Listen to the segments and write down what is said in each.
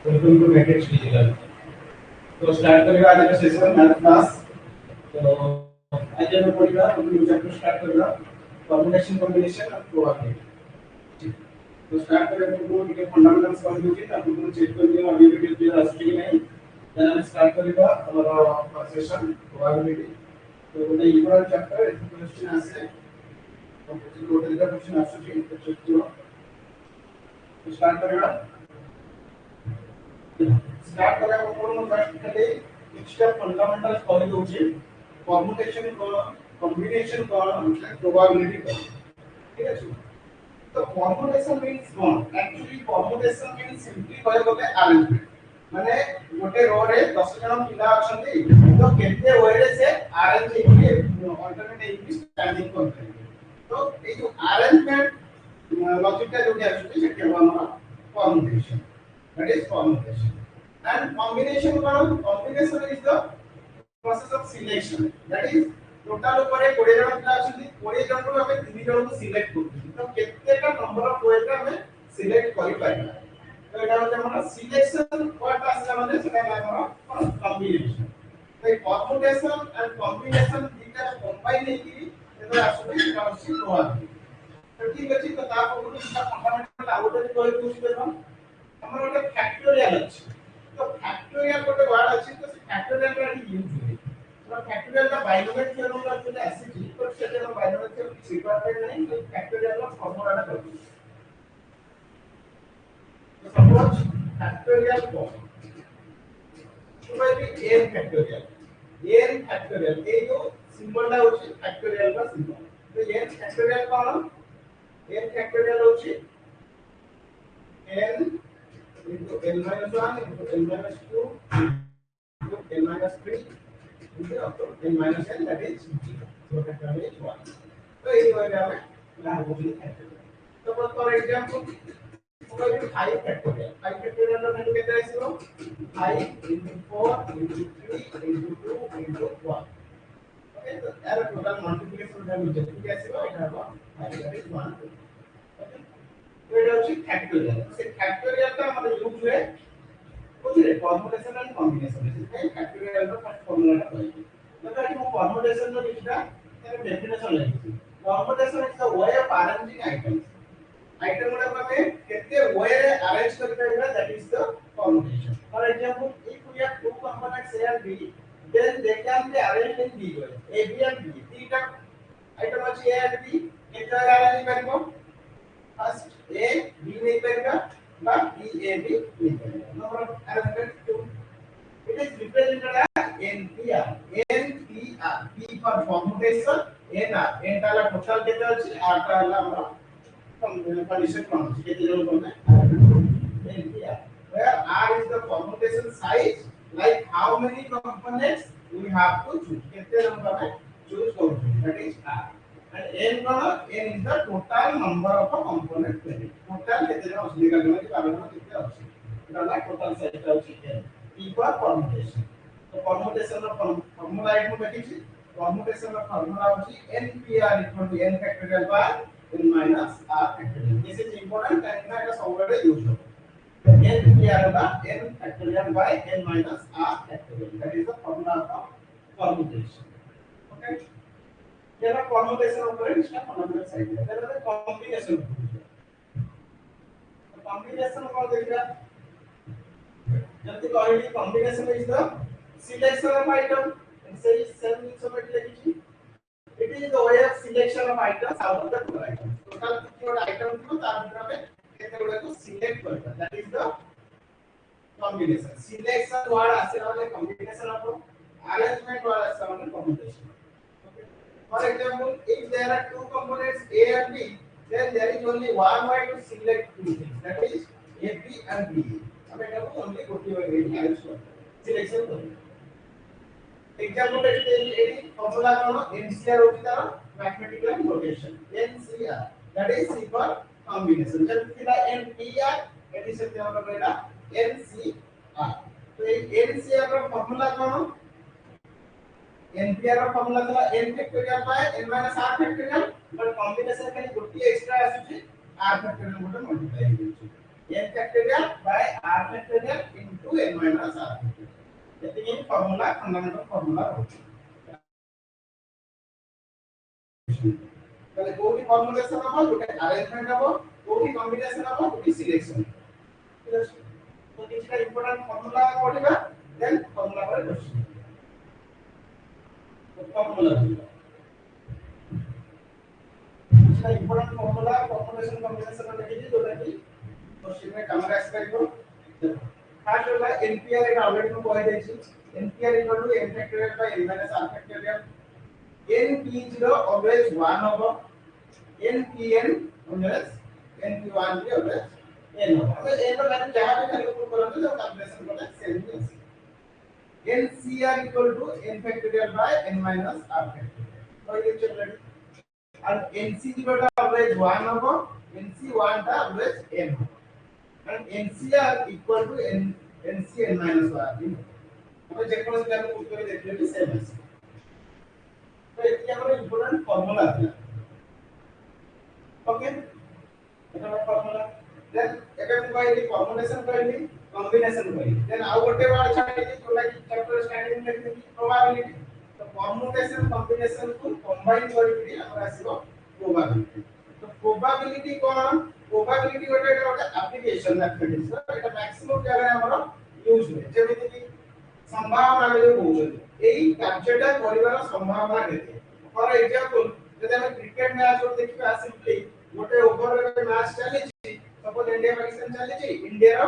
Welcome to Matrix Digital. तो start करेगा आज का सेशन मैथ क्लास। तो आज हम पढ़ेगा न्यू चैप्टर स्टार्ट करेगा परमुटेशन कॉम्बिनेशन और प्रोबेबिलिटी। तो स्टार्ट करेंगे तो ठीक फंडामेंटल्स पढ़ लीजिए ताकि तुम चेक कर लियो अभी वीडियो क्लियर आसती कि नहीं। देन हम स्टार्ट करेगा और सेशन प्रोबेबिलिटी। तो बोले इक्वल चैप्टर क्वेश्चन आसे तो टोटल का क्वेश्चन आसे तो चेक करो। तो स्टार्ट करेगा स्टार्ट करा कोन फर्स्ट खाली किछटा फंडामेंटल्स पढि दोछि परमुटेशन को कॉम्बिनेशन को प्रोबेबिलिटी को ठीक है। तो permutation means what actually permutation means simply कहे बोले अरेंजमेंट माने गोटे रो रे 10 जन पिला अछंती तो केते वे रे से अरेंज हेके अल्टरनेट हेके स्टैंडिंग करते। तो ए जो अरेंजमेंट लॉजिक का जो आछुती से केवल हमरा permutation that is permutation and combination is the process of selection that is total ऊपर 20 जन पिला अछंती 20 जन को हमें 3 जन को सिलेक्ट करते तो केते का नंबर ऑफ वे का हमें सिलेक्ट करि पाइबा। तो एटा होते हमरा सिलेक्शन वर्ड आसला माने सेटा हमरा कॉम्बिनेशन। तो ये permutation and combination दीटा कंबाइन हेकी एतो आसुती सेटा होसी प्रोबेबिलिटी। तो ठीक अछि तो ता को फंडामेंटल आउटर कोइ पूछ देबा हमर ଗୋଟେ ଫ୍ୟାକ୍ଟୋରିଆଲ ଅଛି। ତ ଫ୍ୟାକ୍ଟୋରିଆଲ ଗୋଟେ ୱାର୍ड ଅଛି ତ ସେ ଫ୍ୟାକ୍ଟୋରିଆଲ ଟା ଏଠି ୟୁଜ ହୁଏ। ତ ଫ୍ୟାକ୍ଟୋରିଆଲ ଟା ବାଇନୋମିଆଲ থিওরেম ର ଯେତେ ଆସିଛି ତ ସେଟା ବାଇନୋମିଆଲ থিওরেম ରିକ୍ୱାୟରମେଣ୍ଟ ନାହିଁ ତ ଫ୍ୟାକ୍ଟୋରିଆଲ ର ଫର୍ମୁଲା ଟା କରିବି। ତ ସପୋଜ ଫ୍ୟାକ୍ଟୋରିଆଲ को तो भाई n फैक्टोरियल ए जो सिंबल टा होची फैक्टोरियल का सिंबल। तो n फैक्टोरियल कौन n फैक्टोरियल होची n into n minus 1 into n minus 2 into n minus 3 into up to n minus n that is 0. So that is 1. So ये हो गया ना वो भी फैक्टोरियल। तो फॉर एग्जांपल कोई 5 फैक्टोरियल ର वैल्यू केते आसीबो 5 into 4 into 3 into 2 into 1 okay तो यार टोटल मल्टीप्लिकेशन वैल्यू जेतिक आसीबो एटा हबो 5 that is 1 ओके तो एटा होची फैक्टोरियल से फैक्टोरियल ता हमर यूज हुए बुझिले परमुटेशन एंड कॉम्बिनेशन से फैक्टोरियल रो फर्स्ट फार्मूला टा कहै मतलब कि मो परमुटेशन रो किछटा तार डेफिनेशन लिखि permutation is the way of arranging item गुडा हमें केते वे रे अरेंज कर परिबा that is the permutation for example if we have two components A and B then they can be arranged in B way A B and B तीटा item अछि A and B केते arrange करबो first A B नहीं परिबा बा B A B नहीं परिबा number of arrangement 2 it is represented as NPR NPR P for permutation NR N ताला टोटल केते अछि R ताला हमर condition comes केते जन कोने NPR where R is the permutation size like how many components we have to choose केते जन कोने choose करू that is R and N cone N is the total number of components total केते जन असली का जन कारण केते अछि ताला total size ता अछि N P for permutation तो permutation रो formula एक देखिछि permutation रो formula होछि NPR equal to N factorial by N minus R factorial this is important and এটা সবরে ইউজ হবে NPR বা N factorial by N minus R factorial that is the formula of permutation okay যেটা permutation উপরে এটা fundamental side এটা combination combination কোন देखिरा जल्दी कहली combination is the selection of item and say same information लिखी it is the way of selection of items out of the total item total कितने बड़ा item थी तार भीतर में कितने बड़ा को select करना that is the combination selection word आसे वाले combination of arrangement word आसे वाले combination okay for example if there are two components A and B then there is only one way to select two things that is A B and B हमें क्या बोलते हैं only गोटी way arrange selection करना example देखते हैं ये formula कौन NCR होती है mathematical notation NCR that is C for combination जब किला NPR एडिशन में हम लोग लेना NCR तो ये NCR का फॉर्मूला कौन NPR का फॉर्मूला था n factorial by n minus r factorial but combination खाली गोटी एक्स्ट्रा आसुची r फैक्टोरियल मोटे मल्टीप्लाई होची n factorial by r factorial into n minus r factorial ये फार्मूला फंडामेंटल फार्मूला होची তাহলে কোটি ফর্মুলেশন হবে গোটে अरेंजमेंट হবে কোটি কম্বিনেশন হবে কোটি সিলেকশন ঠিক আছে তো তিনটা ইম্পর্টেন্ট ফর্মুলা পড়িবা দেন ফর্মুলা পরে কোশ্চেন তো ফর্মুলা তিনটা ইম্পর্টেন্ট ফর্মুলা ফর্মুলেশন কম্বিনেশন লিখেছি যেটা কি কোশ্চেন में काम एक्सप्लेन करो फर्स्ट वाला NPR এটা অলরেডি मैं কই দিয়েছি NPR equal to n factorial by n minus r factorial NP0 always 1 over NPN always NP1 भी always n होगा तो n का वैल्यू जहां भी खाली ऊपर करोगे तो कैलकुलेशन करना सेम ही है NCR equal to n factorial by n minus r factorial तो ये चल रहा है और NC0 का always 1 over NC1 का always n and NCR equal to NC n minus 1 हमें चेक करना है कि उत्तर देखिए भी सेम है तो ये हमारा इंपॉर्टेंट फार्मूला है ओके এটা ফার্মুলা দেন এটা কইলি ফর্মুলেশন কইলি কম্বিনেশন কইলি দেন আউ গোটে ওয়ার্ড ছাড়িলি তোলা কি চ্যাপ্টার স্টার্টিং লিখলি प्रोबेबिलिटी তো परमुटेशन कॉम्बिनेशन को कंबाइन करिकरी हमरा आसीबो प्रोबेबिलिटी तो प्रोबेबिलिटी कोन प्रोबेबिलिटी गोटे एप्लीकेशन मैथमेटिक्स এটা मैक्सिमम जगह हमरा यूज हुए जेमिति कि संभावना जो कहउछन एई कार्यटा करिवार संभावना केते फॉर एग्जांपल जदि हम क्रिकेट मैच और देखिबा सिंपली गोटे ओवर रे मैच चली छी सपोज इंडिया पाकिस्तान चली छी इंडिया रो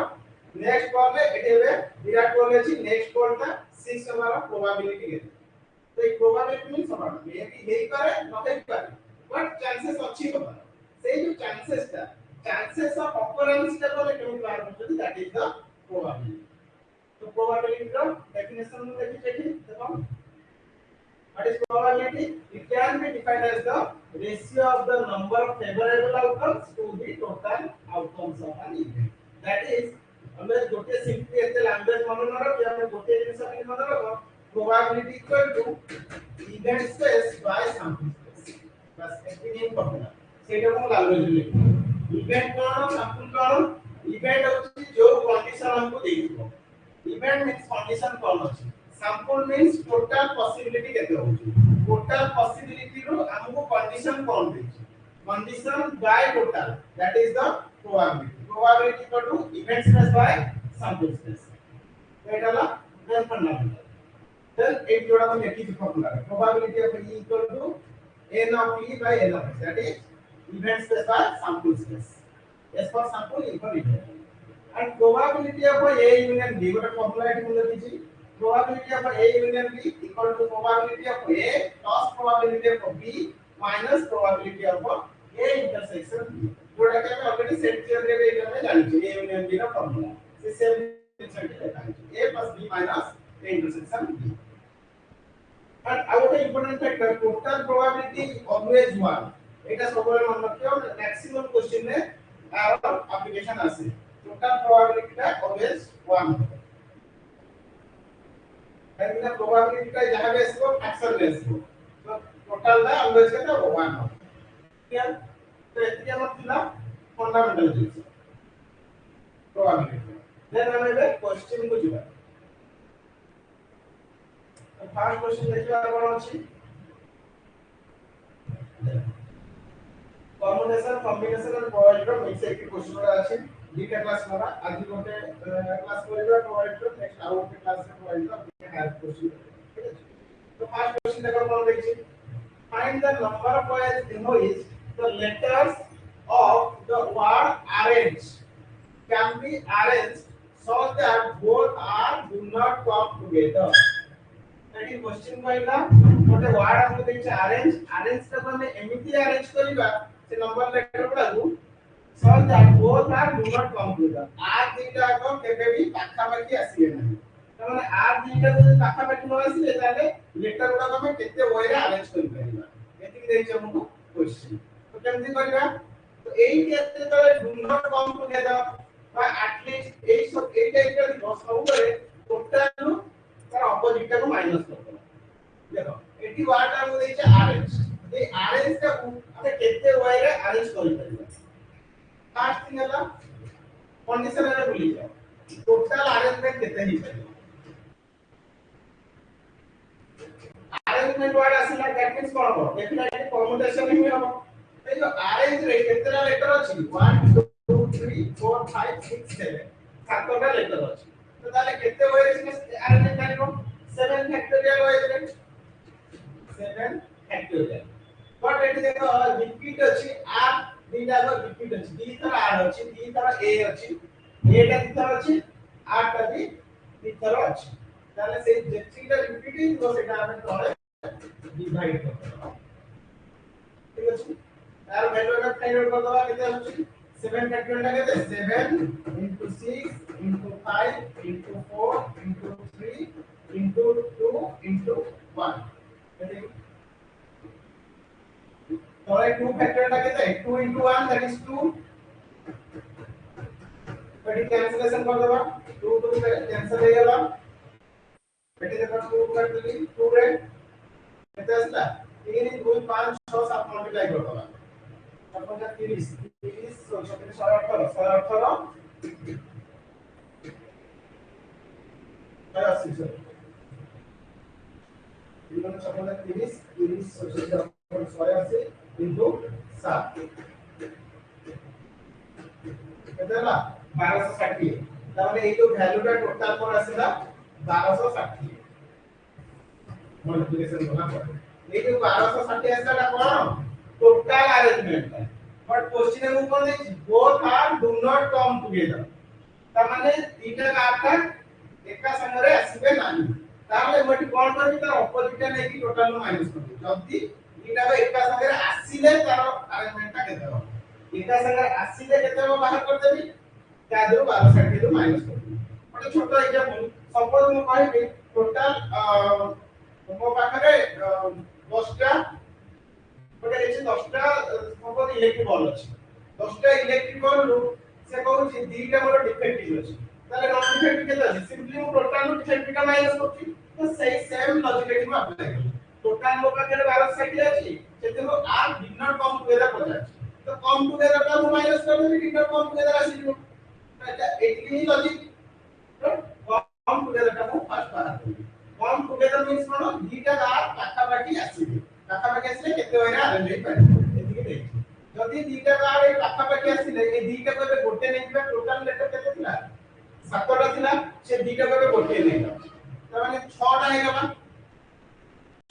नेक्स्ट बॉल रे एटेबे विराट कोहली अछि नेक्स्ट बॉल ता 6 हमारा प्रोबेबिलिटी केते तो ये प्रोबेबिलिटी मींस समान मे भी हेई पारे न हेई पारे बट चांसेस अछि होबा से जो चांसेस ऑफ ऑकरेंस ता बोले केमि बाहर होती दैट इज द प्रोबेबिलिटी तो प्रोबेबिलिटी का डेफिनेशन में देखिए देखो what is probability it can be defined as the ratio of the number of favorable outcomes to the total outcomes of an event that is always गोटे simply एते language मन न रखि हम गोटे जिंस के मन रख probability equal to event space by sample space बस एतिनी फॉर्मूला सेटा को लैंग्वेज लिख इवेंट कोन सैंपल कोन इवेंट होची जो कंडीशन हमको देइबो इवेंट मींस कंडीशन कोन अछि सैंपल मींस टोटल पॉसिबिलिटी केते होची टोटल पॉसिबिलिटी रो हमको कंडीशन कोन देछि condition by total that is the probability equal to event space by sample space right ala then fundamental then एक जोड़ा हम लिखी थी formula probability of E equal to n of E by n of S that is event space by sample space S for sample E for event and probability of A union B what formula it मुझे दीजिए probability of A union B equal to probability of A plus probability of B minus probability of A intersection B जोड़ा के मैं already set theory रे एटा में जानि छी A union B रा फार्मूला से सेम रिजल्ट लेता है A plus B minus A intersection B and our important factor total probability always 1 एटा सबले मन रखियो मैक्सिमम क्वेश्चन में आर एप्लीकेशन आसे total probability टा always 1 एंड probability टा जहां भी आसो फ्रैक्शन में आसो तो total टा always केटा 1 क्लियर तो एतिया मतलब फंडामेंटल जिंस प्रोबेबिलिटी देन हम एबे क्वेश्चन को जिबा तो फर्स्ट क्वेश्चन देखिबा कोन अछि कॉम्बिनेशन एंड प्रोबेबिलिटी मिक्स एक क्वेश्चन रा अछि डीटा क्लास मारा आज गोटे क्लास करबा प्रोबेबिलिटी नेक्स्ट आउ गोटे क्लास रे प्रोबेबिलिटी हेल्प क्वेश्चन ठीक है तो फर्स्ट क्वेश्चन देखो कोन देखि find the number of wise emojis the letters of the word orange can be arranged so that both are do not come together that is question कहला गोटे word हमको देछि arrange त माने एमिति arrange करिबा से नंबर लेटर पड़ागु so that both are do not come together आ दीटा को केबे भी पाखा पाखी आसीए नाही त माने आ दीटा जदि पाखा पाखी न आसीले ताले लेटर गुडा हम केते way रे arrange करि परिबा एतिक देछि हमको क्वेश्चन तो केमति करबा तो एई केते तले डू नॉट कम टुगेदर बा एटलीस्ट एई सब एटा इक्वल टू सब करे टोटल तार ऑपोजिट को माइनस कर देखो एटी वाट हम देछे अरेंज ए अरेंज का हमें केते वे रे अरेंज करि परिबा फर्स्ट थिंग हला कंडीशन रे भूली जाओ टोटल अरेंजमेंट केते ही परिबा अरेंजमेंट वाट आसीला दैट मींस कोन हो डेफिनेटली परमुटेशन ही हो तो अरेंज रे केतेरा लेटर अछि 1 2 3 4 5 6 7 सातटा लेटर अछि तो ताले केते वे रे अरेंज करिवो 7 फैक्टोरियल वे रे 7 फैक्टोरियल बट एटी देखो रिपीट अछि आर दीटा को रिपीट अछि दी तरह आर अछि दी तरह ए अछि ए टा दी तरह अछि आर टा दी तरह अछि ताले से जेतिटा रिपीटिंग तो सेटा हम तोरे डिवाइड करबो ठीक अछि यार वैल्यू का फाइंड आउट कर दवा केते अछि 7 फैक्टोरियल टा केते 7 into 6 into 5 into 4 into 3 into 2 into 1 केते तो 2 फैक्टोरियल टा केते 2 into 1 that is 2 बड़ी कैंसिलेशन कर दवा 2 2 कैंसिल हो गेला बेटे देखो 2 कर देली 2 रे केते आसला 3 2 5 6 7 मल्टीप्लाई कर दवा अपन 30 30 118 80 सर इवन सपोज 30 30 180 into 7 केतेला 1260 ताले ए जो वैल्यू टा टोटल पर आसीला 1260 मल्टीप्लिकेशन होना पड़े ये जो 1260 आसीला कोन टोटल अरेंजमेंट है बट क्वेश्चन में कोन देखि both are do not come together त माने दीटा काटा एका संगरे आसीबे नाही ताले मटी कोन करबी तार ऑपोजिट नै कि टोटल नो माइनस कर जदी दीटा एका संगरे आसीले तार अरेंजमेंट ता केते हो एका संगरे आसीले केते हो बाहर कर देबी तादरो 1260 रो माइनस कर देबी बट छोटो एग्जांपल सपोज मु कहबी टोटल मो पाखरे 10 टा बटे एछि 10 टा सपोज इलेक्ट्रिक बल्ब अछि 10 टा इलेक्ट्रिक बल्ब से कहू छी दीटा मोर डिफेक्टिव अछि তাহলে নন ডিফেক্টিভ কেতে আছে সিম্পলি মু টোটাল ডিফেক্টিভ টা মাইনাস করছি তো সেই সেম লজিক এটি মু अप्लाई করি টোটাল মো পাখରେ 1260 ଅଛି ସେଥିରୁ r ডিନর কম টুগেদর 50 তো কম টুগেদর টা মু মাইনাস କରିଦେବି ডিନর কম টুগেদর ଆସିଯିବ এটা ଏଠି ହିଁ ଲଜିକ कम टुगेदर टा मु फर्स्ट बाहर करी कम टुगेदर मींस कोन दीटा r पाखापाखी आसीबे पाखापाखी आसीले केते होइरा अरेंज होई पारे एतिके देखि जदी दीटा r ए पाखापाखी आसीले ए दीटा को एबे गोटे नै दिबा टोटल लेटर केते थिला 7 टा थिला से दीटा को एबे गोटे नै त माने 6 टा हे गला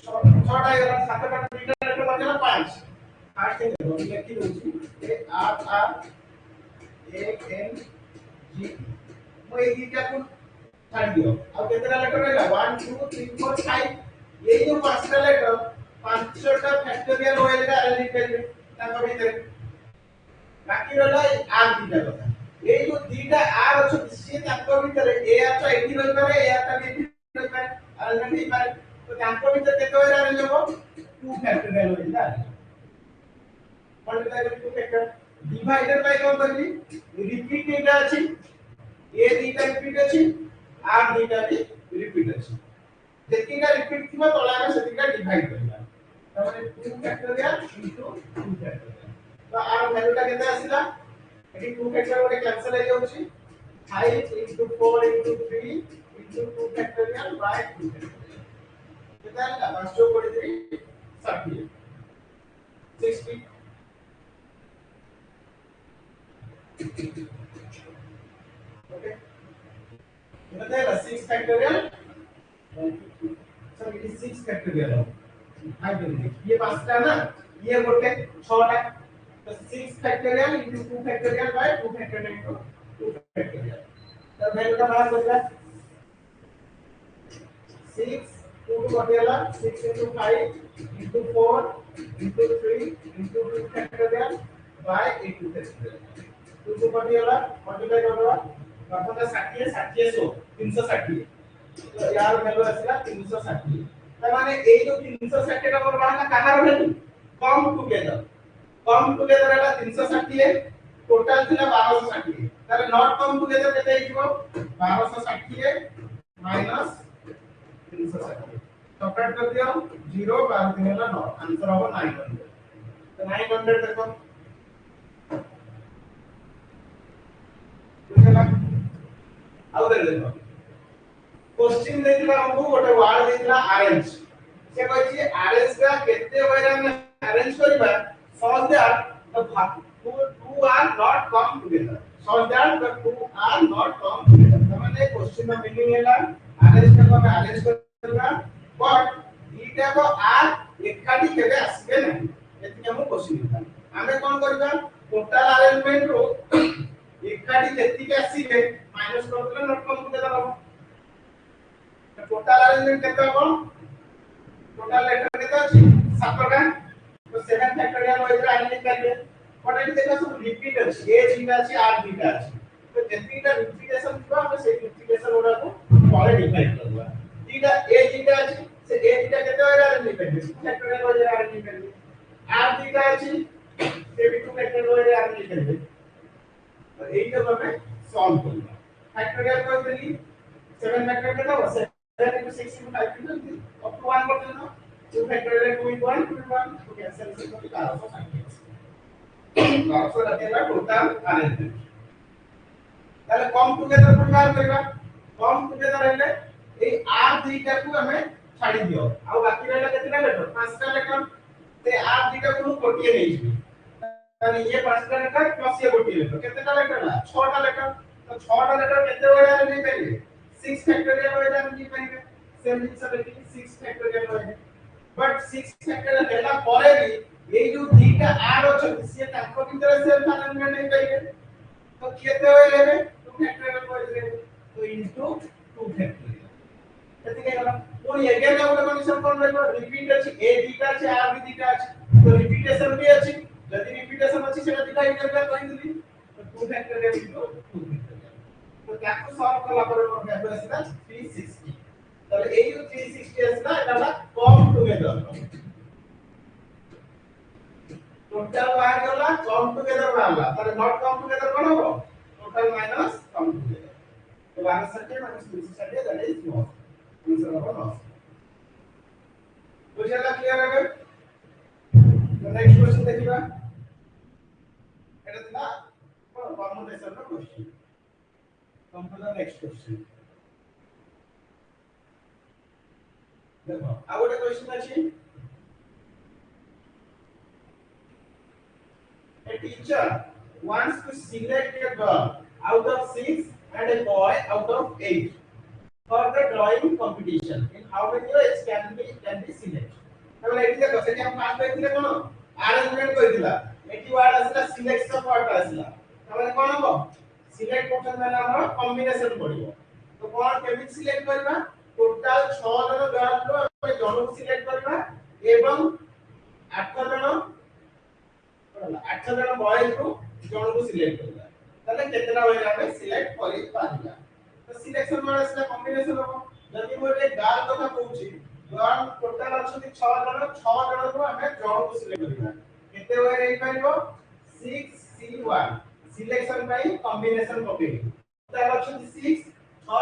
6 टा हे गला 7 टा दीटा लेटर बचला 5 फास्ट हे देखो लिखि दोछि ए r r a n g मो ए दीटा को छाड़ दियो अब केतना लेटर रहला 1 2 3 4 5 ये जो पांचटा लेटर पांचटा फैक्टोरियल होइल का अरेंज करिवे ताको भीतर बाकी रहला आर दीटा कथा ये जो दीटा आर अछि से ताको भीतर ए आर तो एठी रहि पारे ए आर ता भी रहि पारे अरेंज नहीं पारे तो ताको भीतर केतो होइरा अरेंज हो 2 फैक्टोरियल होइल का मल्टीप्लाई करके 2 फैक्टर डिवाइडेड बाय कोन करबी रिपीट एटा अछि ए दीटा रिपीट अछि आर दीटा भी रिपीट अछि जेतिका रिपीट थिबा तळारे सेतिका डिवाइड करबा तमाने 2 फैक्टोरियल इनटू 2 फैक्टोरियल तो आर वैल्यू ता केते आसिला एटी 2 फैक्टोरियल ओटे कैंसिल हो जाउछि 5 into 4 into 3 into 2 factorial by 2 factorial केते आला 5 पड़ी 3 60 ओके इधर 6 फैक्टोरियल सर ये 6 फैक्टोरियल है हाई देंगे ये पांचटा ना ये गोटे 6 टा तो 6 factorial into 2 factorial by 2 factorial into 2 factorial तो वैल्यू का बाहर बचला 6 2 Batela 6 into 5 into 4 into 3 into 2 factorial by 8 factorial 2 Batela multiply करवा प्रथम 60 60 100 360 तो यार वैल्यू आसला 360 त माने ए जो 360 का मोर बाहर कहार वैल्यू कम टुगेदर हला 360 टोटल थिला 1260 ताले नॉट कम टुगेदर केते हिजो 1260 माइनस 360 सब्ट्रैक्ट कर दियो 0 12 3 हला 9 आंसर हो 900 तो 900 देखो बुझला आउ देखो क्वेश्चन देथिला हमहु गोटे वर्ड देथिला अरेंज से कहछि अरेंज का केते होइरा हम अरेंज करबा so that the two are not come together so that the two are not come together माने क्वेश्चन का मीनिंग हैला अरेंज का हम अरेंज करबा बट ईटा को आर एकाठी केबे आसीबे नहीं एति हम क्वेश्चन था हमें कोन करबा टोटल अरेंजमेंट रो एकाठी जेति के आसीबे माइनस कर देले नॉट कम टुगेदर हो टोटल अरेंजमेंट केते हो टोटल लेटर केते अछि 7 टा तो 7 फैक्टोरियल होय जे आइडेंटिफाई करबे बट एटी देखा सब रिपीट अछि ए जीटा अछि आर जीटा अछि तो जेतिटा रिपीटेशन थिबा हम से रिपीटेशन ओरा को परे डिफाइन करबा जीटा ए जीटा अछि से ए जीटा केते होय अरेंज करबे फैक्टोरियल होय जे अरेंज करबे आर जीटा अछि से भी 2 फैक्टोरियल होय जे अरेंज करबे तो एटा हमें सॉल्व करबा फैक्टोरियल को देली 7 फैक्टोरियल केते हो 7 into 6 into 5 into up to 1 करते ना 2 फैक्टोरियल 2 into 1 2 into 1 तो कैंसिल से तो 1260 1200 रखेगा टोटल अरेंजमेंट ताले कम टुगेदर प्रकार करबा कम टुगेदर रहले ए आर दीटा को हमें छाड़ी दियो आ बाकी रहला केतना लेटर पांचटा लेटर ते आर दीटा को कोटिए नै छी ताले ये पांचटा लेटर प्लस ये कोटिए लेटर केतना लेटर ला 6 टा लेटर तो 6 टा लेटर केते होय नहीं करिवे 6 फैक्टोरियल होय जान की पाएंगे 776 फैक्टोरियल होय बट 6 फैक्टोरियल हैला परे भी ये जो दीटा आर अछि से ताको भीतर से अरेंजमेंट नहीं करिवे तो केते होय लेबे 2 फैक्टोरियल होय लेबे तो इनटू 2 फैक्टोरियल केते गेला कोन एगेन का कंडीशन कोन रहबो रिपीट अछि ए दीटा अछि आर भी दीटा अछि तो रिपीटेशन भी अछि यदि रिपीटेशन अछि सेटा डिवाइड करबा कहि दिली तो 2 फैक्टोरियल इनटू 2 फैक्टोरियल तो ताको सॉल्व करला पर वैल्यू आसीला 360 तले ए जो 360 आसीला एटा कम टुगेदर टोटल बाहर गला कम टुगेदर बाहरला तले नॉट कम टुगेदर कोन हो total minus come together 1260 minus 260 that is loss. Answer of loss. Question clear है? तो next question देखिएगा. এটা না permutation ର question. Come to the next question. देखो ଆଉ ଗୋଟେ question ଅଛି. A teacher wants to select a girl out of 6 and a boy out of 8 for the drawing competition. In how many ways can be selected? তাহলে এটি দেখো সেটা আমরা first দেখলে কোন অ্যারেঞ্জমেন্ট কইছিলা এটি ওয়ার্ড আসলা সিলেকশন ওয়ার্ড আসলা তাহলে কোন হবে সিলেক্ট করতে মানে আমরা কম্বিনেশন করিব তো কোন কেমিক সিলেক্ট করিবা টোটাল 6 জন গার্লকে আমরা জনক সিলেক্ট করিবা এবং 8 জন 8 জন বয়েজ को জনক সিলেক্ট করিবা তাহলে কেতনা হয়ে যাবে সিলেক্ট করি পারিবা তো সিলেকশন মানে আসলে কম্বিনেশন হবে যদি মোরে গার্ল কথা কହୁছি গার্ল টোটাল অଛନ୍ତି 6 জনକୁ ଆମେ ଜଣକୁ ସିଲେକ୍ଟ କରିବା କେତେ ୱେ ରେ ହେଇପାରିବ 6C1 ସିଲେକ୍ସନ ପାଇଁ କମ୍ବିନେସନ ପକେଇବି টোଟାଲ ଅଛନ୍ତି 6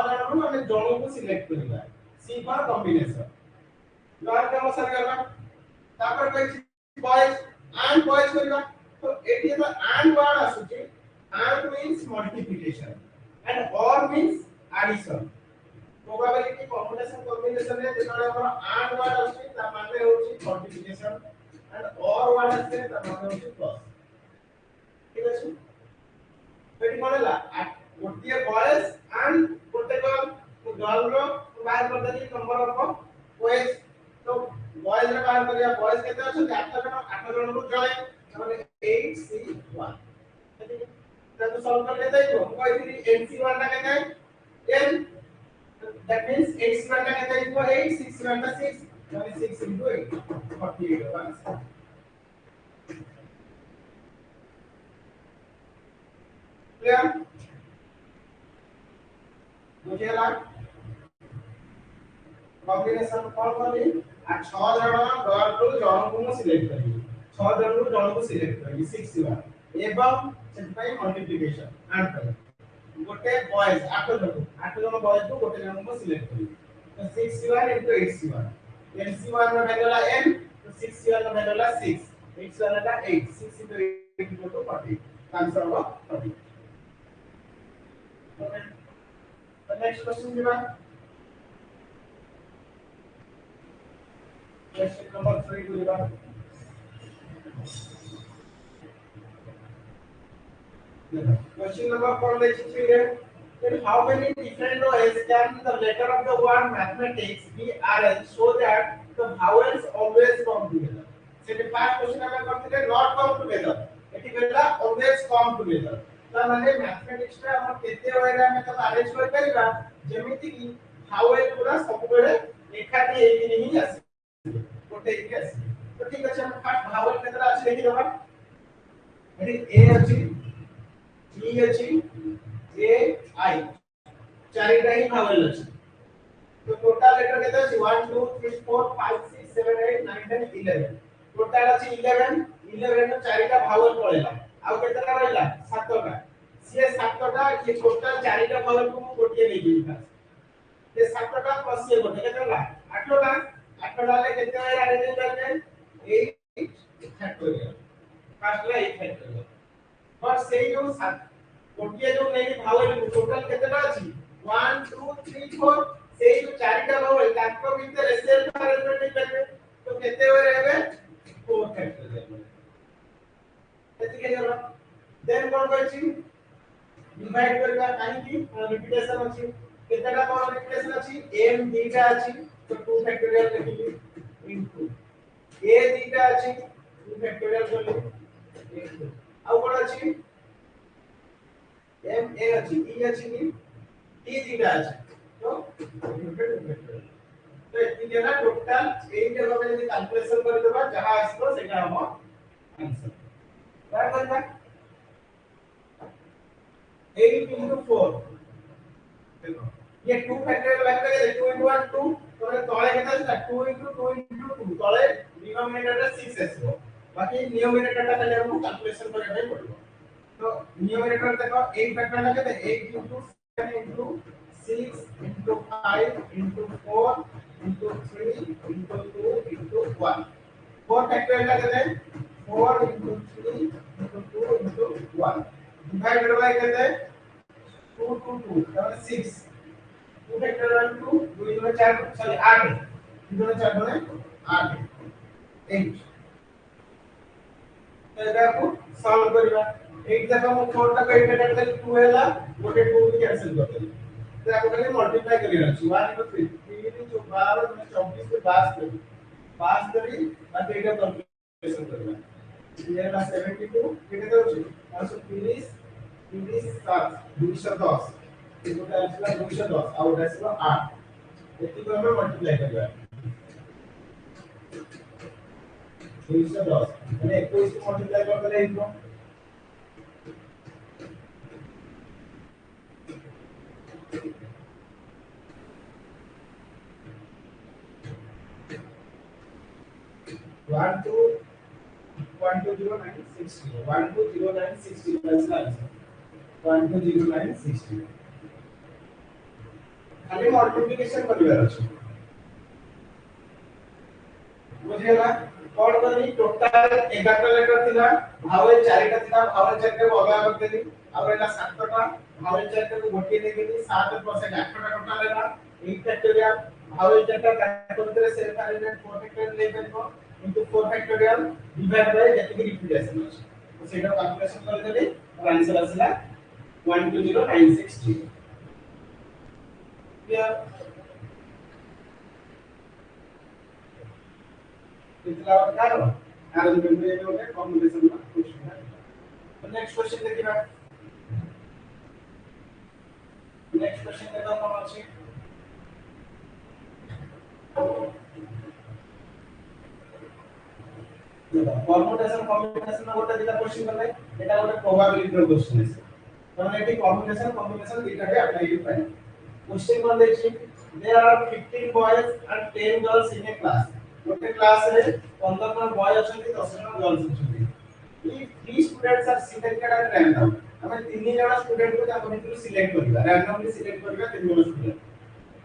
ଜଣକୁ ଆମେ ଜଣକୁ ସିଲେକ୍ଟ କରିବା C ଫର କମ୍ବିନେସନ ଗାର୍ଲ କାମ ସରିଗଲା ତାପରେ କହିଛି ବଏଜ and boys କରିବା ତ ଏଠି ତ and word ଆସୁଛି and means multiplication and or means addition probability combination combination रे जेतले हमर and word आछि ता माने होछि multiplication and or word आछि ता माने होछि plus ठीक अछि एटी कोनला गोटिए बॉयज and गोटे गर्ल तो गर्ल रो बाहर कर देली नंबर ऑफ बॉयज तो बॉयज रे बाहर करिया बॉयज केते अछि 8 जन रो जळे माने 8C1 ठीक ताको सॉल्व करले देखो कहइली 8C1 ता केते n that means 8C1 ता केते इक्वल 8 6C1 ता 6 माने 6 into 8 48 होगा क्लियर मुझे लगा कॉम्बिनेशन कौन करली आ 6 जण गर्ल को जण को सिलेक्ट करली 6 जण को जण को सिलेक्ट करली 6C1 एवं सेटपाई मल्टीप्लिकेशन एंड कर गोटे बॉयज 8 जण बॉयज को गोटे जण को सिलेक्ट करली तो 6C1 into 8C1 n C1 ର ଭ୍ୟାଲୁ ହେଲା n तो 6C1 ର ଭ୍ୟାଲୁ ହେଲା 6 8C1 ହେଲା 8 6 into 8 equal to 40 आंसर होगा 40 ओके तो नेक्स्ट क्वेश्चन दिबा क्वेश्चन नंबर 3 दिबा Question number 4 basically then how many different ways can the letter of the word mathematics be arranged so that the vowels always come together? So the first question I करते not come together. Eighty कहला always come together. ता माने mathematics रे हम केते way रे हम तो अरेंज कर परिबा जेमिति कि vowel पूरा सब बेले एकाठी एकी नहीं आसे गोटे एकी आसे तो ठीक अछि हम फर्स्ट vowel केतरा अछि देखि दबा एटी a अछि E अछि A I चारिटा ही भावेल अछि तो टोटल लेटर केते अछि 1 2 3 4 5 6 7 8 9 10 11 टोटल अछि 11 नो चारिटा भावेल पळेला आ केतेटा रहला 7टा से 7टा ये टोटल चारिटा भावेल को गोटिए नै दिबा ये 7टा प्लस ये गोटे केतेला 8टा ले केते अरेंज करबे 8 फैक्टोरियल फर्स्ट ला 8 फैक्टोरियल और सेही जो गोटिए जो नहीं भावेल टोटल केतेटा अछि 1 2 3 4 सेही जो चारिटा भावेल ताको भीतर सेल्फ अरेंजमेंट नहीं करबे तो केते होय रहबे 4 फैक्टोरियल एति के जरा देन कोन कहछि डिवाइड करबा काहे कि रिपीटेशन अछि केतेटा कोन रिपीटेशन अछि m दीटा अछि तो 2 फैक्टोरियल लिखिली इनटू a दीटा अछि 2 फैक्टोरियल करली इनटू आउ कोन अछि m a अछि e अछि कि t दीटा अछि तो एति केना टोटल एई जगह पे यदि कैलकुलेशन कर देबा जहां आसतो सेटा हम आंसर काय करबा 8 into 4 देखो ये 2 फैक्टोरियल वैल्यू के 2 into 1 2 तो तळे केता है 2 into 2 into 2 तळे डिनोमिनेटर रे 6 आसीबो बाकी न्यूमरेटर टा खाली हमको कैलकुलेशन करबा पड़िबो तो न्यूमरेटर देखो 8 फैक्टोरियल केते 8 into 7 into 6 into 5 into 4 into 3 into 2 into 1 4 factorial का कहते हैं 4 into 3 into 2 into 1 divided by कहते हैं 2 to 2 मतलब 6 2 factorial 2 2 into 4 सॉरी 8 2 into 4 बने 8 8 तो एटा को सॉल्व करबा 8 जब हम 4 तक 8 काट दे 2 हैला गोटे 2 भी कैंसिल कर दे तो आपको खाली मल्टीप्लाई करियर अछि 1 into 3 3 जो 12 में 24 से 52 बाकी एटा कैलकुलेशन करबा ये ला 72 केते दउछि 530 30 7 210 ये गोटे आछला 210 आ गोटे आछला 8 एति को हम मल्टीप्लाई करबा 210 মানে 21 को मल्टीप्लाई करले इनको one two 120960 120960 plus answer 120960 खाली मल्टीप्लिकेशन करबार अछि बुझियला कोड करनी टोटल 11 लेटर थिला भावे 4 टा थिला भावे 4 के अलग अलग देली अब एला 7 टा भावे 4 के गोटे दे देली 7 8 टा टोटल एला 8 फैक्टोरियल भावे 4 टा कैलकुलेटर से फाइनल 4 फैक्टोरियल ले देबो into 4 factorial divided by যেতিকি repetition আছে তো সেটা ক্যালকুলেশন করে দিলে আর आंसर আসলা 120960 ক্লিয়ার इतना कारो আর যদি এটা হবে কম্বিনেশন না কোশ্চেন তো নেক্সট কোশ্চেন দেখিবা নেক্সট কোশ্চেন দেখো কোন আছে परमुटेशन कॉम्बिनेशन में गोटे दिटा क्वेश्चन करले एटा गोटे प्रोबेबिलिटी रो क्वेश्चन है तने एटी कॉम्बिनेशन दिटा के अप्लाई कर पाए क्वेश्चन कोन देखि there are 15 boys and 10 girls in a class गोटे क्लास रे 15 जन बॉय अछंती 10 जन गर्ल्स अछंती ई three students are selected at random हमें तीन जन स्टूडेंट को ताको भितर सिलेक्ट करबा रैंडमली सिलेक्ट करबा तीन जन student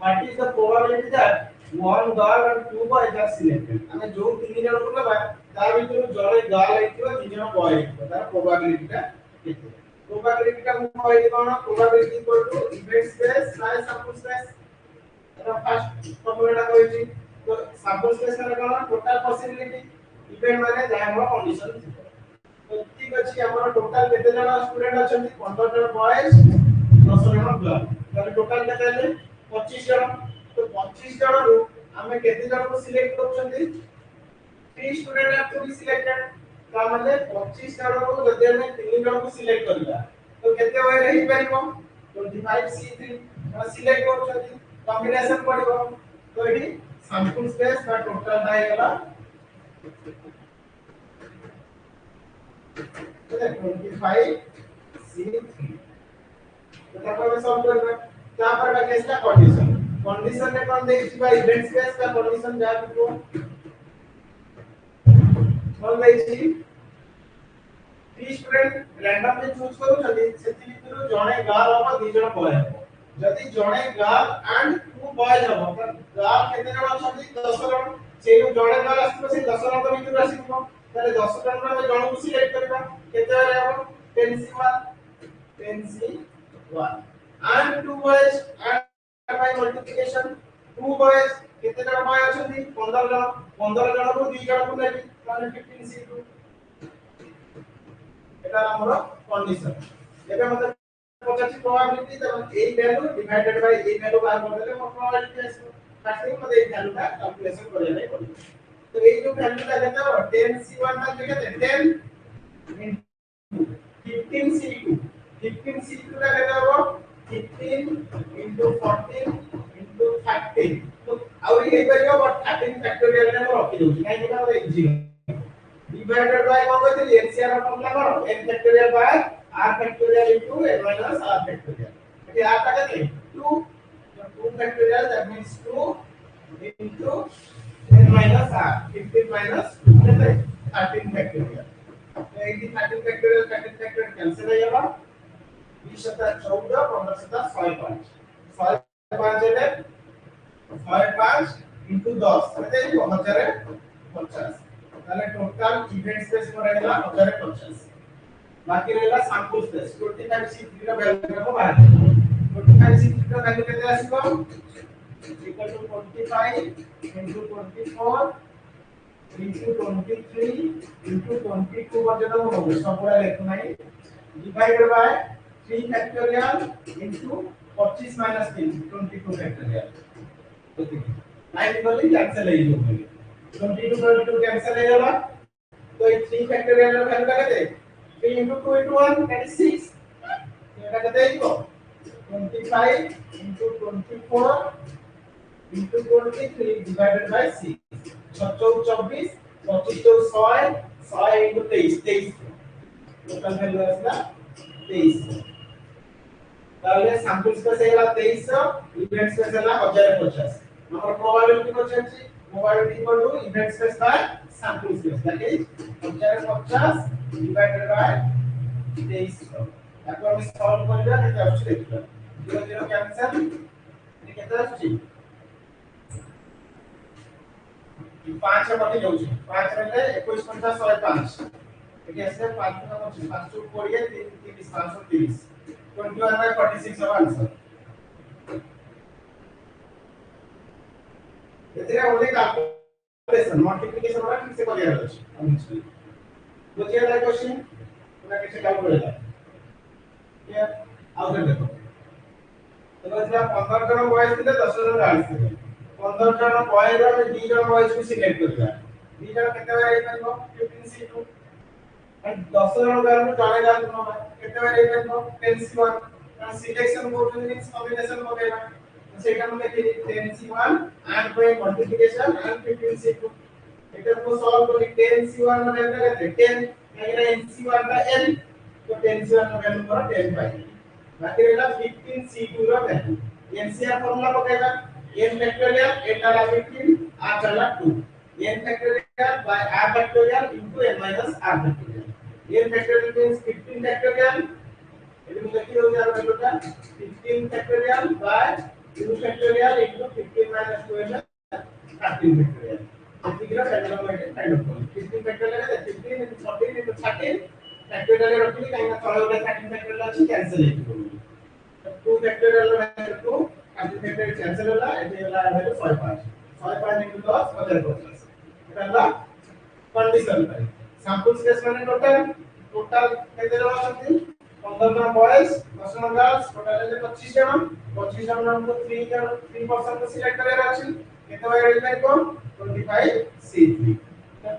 what is the probability that one girl and two boys are selected हमें जो तीन जन को लेबा तार भितर जने गर्ल हेतिबो तीन जन बॉय हेतिबो तार प्रोबेबिलिटी टा केते प्रोबेबिलिटी टा को होई कोन probability equal to event space plus sample space एटा फर्स्ट फॉर्मूला कहै छी तो सैंपल स्पेस माने कोन टोटल पॉसिबिलिटी इवेंट माने जा हमर कंडीशन तो ठीक अछि हमर टोटल केते जन स्टूडेंट अछंती 15 जन बॉयज 10 जन गर्ल तार टोटल केते है 25 जन तो 25 जन रु हमें केते जन को सिलेक्ट करछंती 3 student are to be selected का मतलब 25 जन को जदि हमें 3 जन को सिलेक्ट करबा तो केते होय रही परिबो 25c3 हम सिलेक्ट करछंती कॉम्बिनेशन पड़िबो तो एठी सैंपल स्पेस का टोटल दाई गला तो 25c3 तो ताको हम सॉल्व करबा क्या पर का केस का कंडीशन में कौन देखि बा इवेंट स्पेस का कंडीशन जा को कौन देखि 3 स्टूडेंट रैंडमली चूज करू छथि सेति भितरु जणे गर्ल हो दी जण बॉय हो जदि जणे गर्ल एंड टू बॉयज हो त गर्ल केते जण अछथि 10 जण सेउ जणे गर्ल आसी से 10 जण को भितरु आसीबो ताले 10 जण में जण को सिलेक्ट करबा केते रे हो 10c1 and two boys and by multiplication two boys कितने जन बॉय अछंती 15 जन को 2 जन को लेबी ताले 15c2 एटा हमर कंडीशन एबे मतलब 50 प्रोबेबिलिटी त A value divided by A value बाहर कर देले मोर प्रोबेबिलिटी आसी फर्स्ट थिंग मतलब ए वैल्यू का कैलकुलेशन करे नै पड़े तो ए जो वैल्यू ता देता हो 10c1 का देते 10 15c2 15c2 का देता हो 15 into 14 into 13 तो और ये करियो बट 13 फैक्टोरियल ने रखि दोछि काहे कि हमरा इजी डिवाइडेड बाय कोन कहते एलसीआर फॉर्मूला करो n factorial by r factorial into n minus r factorial eighty r का कहते 2 2 factorial that means 2 into n minus r 15 minus 13 factorial तो 13 फैक्टोरियल कैंसिल हो जाएगा 20 14 15 100 100 देते 105 into 10 केते 1050 তাহলে টোটাল ইভেন্ট স্পেস মনে গেল 1050 বাকি রইলা স্যাম্পল স্পেস 25 C3 ର ভ্যালু কেমন বাহার 25 C3 ର ভ্যালু কেতে আসিব equal to 25 into 24 into 23 into 22 পর্যন্ত হবে সবগুলা লেখো নাই divided by 3 factorial into 25 minus 3 22 factorial okay 9 বলি ক্যান্সেল হয়ে যাবে 22 22 ক্যান্সেল হয়ে গেল তো এই 3 factorial এর ভ্যালু কেতে 3 into 2 into 1 that is 6 এটা কেতে আইব 25 into 24 into 23 divided by 6 24 25 6 into 23 total value আসলা 23 তাহলে স্যাম্পল স্পেস হলো 23 ইভেন্ট স্পেস হলো 1050 আমরা প্রবাবিলিটি করছি probability equal to event space by sample space that is 1050 divided by 23 এখন আমি সলভ করলে এটা আসছে দেখো 0 0 ক্যান্সেল এটা কত আসছে 5 কত যাচ্ছে 5 রে 21 50 105 এটা আসছে 5 কত হচ্ছে 520 30 530 21 by 46 হবে आंसर এতে ওই ক্যালকুলেশন মাল্টিপ্লিকেশন ওরা ঠিক করে দেওয়া হচ্ছে আমি বুঝিয়ে দেয় কোশ্চেন ওরা কিছু ক্যালকুলেট করে ক্লিয়ার আউটলাইন দেখো এবার যা 15 জন বয়স দিলে 10 জন গার্লস দিলে 15 জন বয়স আর 2 জন বয়স কি সিলেক্ট করবে 2 জন কেতে বারে পাইব 15 C2 আর 10 জন গার্লস জনে গার্লস হবে কেতে বারে পাইব 10 C1 কারণ সিলেকশন করতে মিন্স কম্বিনেশন হবে না সেটা মধ্যে কি 10 C1 and by multiplication and 15 C2 এটা তো সলভ করি 10 C1 মানে কত 10 এখানে C1 টা n তো 10 C1 এর ভ্যালু করা 10 পাই বাকি রইলা 15 C2 এর ভ্যালু এনসিআর ফর্মুলা পকাইবা n ফ্যাক্টোরিয়াল এটা হলো 15 আর হলো 2 n factorial by r factorial into n minus r factorial n factorial means 15 factorial এর মধ্যে কি হয়ে যাবে ভ্যালুটা 15 factorial by 2 factorial into 15 minus 2 is 13 factorial. So we have trigonometric kind of problem. 15 factorial is 15 into 14 into 13 factorial is roughly kind of 13 factorial আছে cancel হয়ে যাবে 2 factorial value 2 13 factorial cancel হলো এটা হলো value 5 into 10 50 এটা হলো condition type sample space মানে total কেতে দেওয়া আছে 15 জন বয়েজ 10 জন গার্লস টোটাল হচ্ছে 25 জন 25 জনের মধ্যে 3% সিলেক্ট করে রাখছেন কত হয় রিপ্লাই কোন 25 C3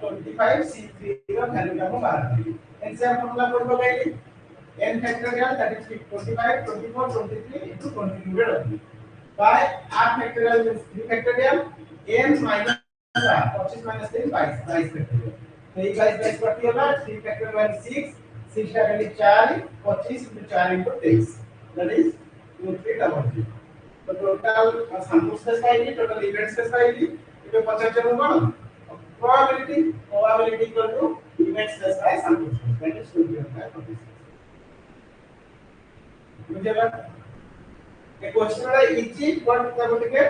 তো 25 C3 এর ভ্যালু আমরা বার করি এনসার ফর্মুলা করব গাইলি n factorial that is 25 24 23 into 22 এর রাখি by r factorial means 3 factorial n minus r 25 minus 3 22 factorial তো এই 22 করতে হলো 3 ফ্যাক্টোরিয়াল 6 6 টা গেলে 4 25 into 4 into 23 that is 2333 तो टोटल सैंपल स्पेस पाएगी टोटल इवेंट स्पेस पाएगी इसे 50 जन कोन probability equal to event space by sample space that is 26 बुझेला ए क्वेश्चन रा इजी बट तब टिके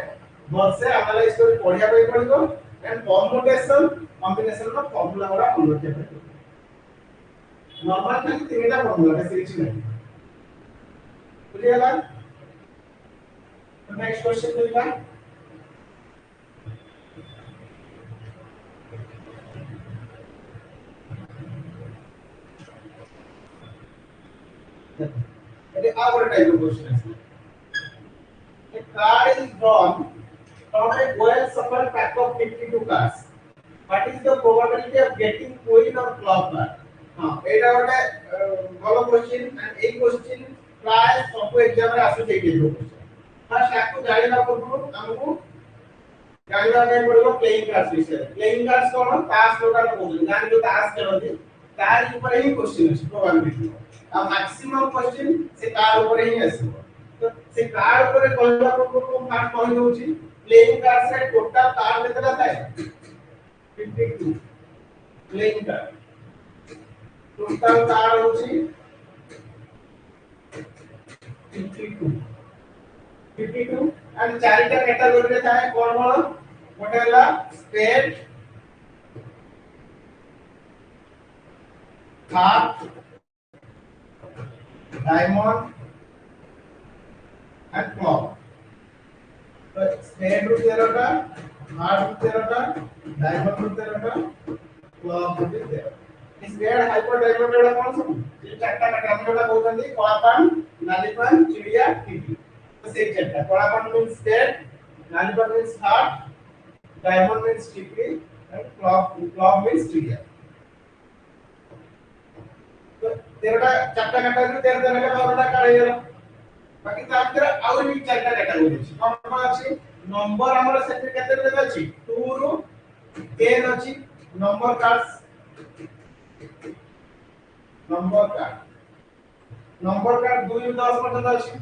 भलसे एनालाइज कर पढिया पई पड़िबो एंड परमुटेशन कॉम्बिनेशन रो फार्मूला वाला हम लोग के नॉर्मल खाली तीनटा फार्मूला से କିଛି नहीं बुझेला नेक्स्ट क्वेश्चन देखा अरे our type of question is a card is drawn from a well shuffled pack of 52 cards what is the probability of getting queen or club card हां एटा ओटा ভালো क्वेश्चन एंड এই क्वेश्चन প্রায় সব exam রে আসে এই টাইপের फर्स्ट आपको जानिबा पूर्व हमको जानिबा के पड़ो प्लेइंग कार्ड्स विषय प्लेइंग कार्ड्स कोन ताश लोटा बोलते जानि जो ताश खेलते तार ऊपर ही क्वेश्चन है प्रोबेबिलिटी अब मैक्सिमम क्वेश्चन से तार ऊपर ही आसीबो तो से कार्ड ऊपर कहला पूर्व फास्ट कहि दोछि प्लेइंग कार्ड्स रे टोटल तार केतला थाए 52 प्लेइंग कार्ड टोटल तार होछि 52 52 एंड चारिटा कैटेगरी रे थाए कोन कोन गोटे हला state half diamond and clock तो स्टेट रु 13टा हाफ रु 13टा डायमंड रु 13टा क्लॉक रु 13 स्क्वायर हाइपर डायमंड एडा कोन सब ये चारटा कैटेगरी जोटा कहउछन्ती कलापान नालीपान चिड़िया टीटी तो से चारटा कलापान मींस स्टेट नालीपान मींस हार्ट डायमंड मींस टीटी एंड क्लॉक मींस चिड़िया तो 13टा चारटा कैटेगरी 13 का 12टा काढे गेलो बाकी ता अंदर आउर भी चारटा कैटेगरी अछि कोन कोन अछि नंबर हमर सेट केते देबे अछि 2 रु 10 अछि नंबर कार्ड्स नंबर कार्ड 2 रु 10 पर्यंत अछि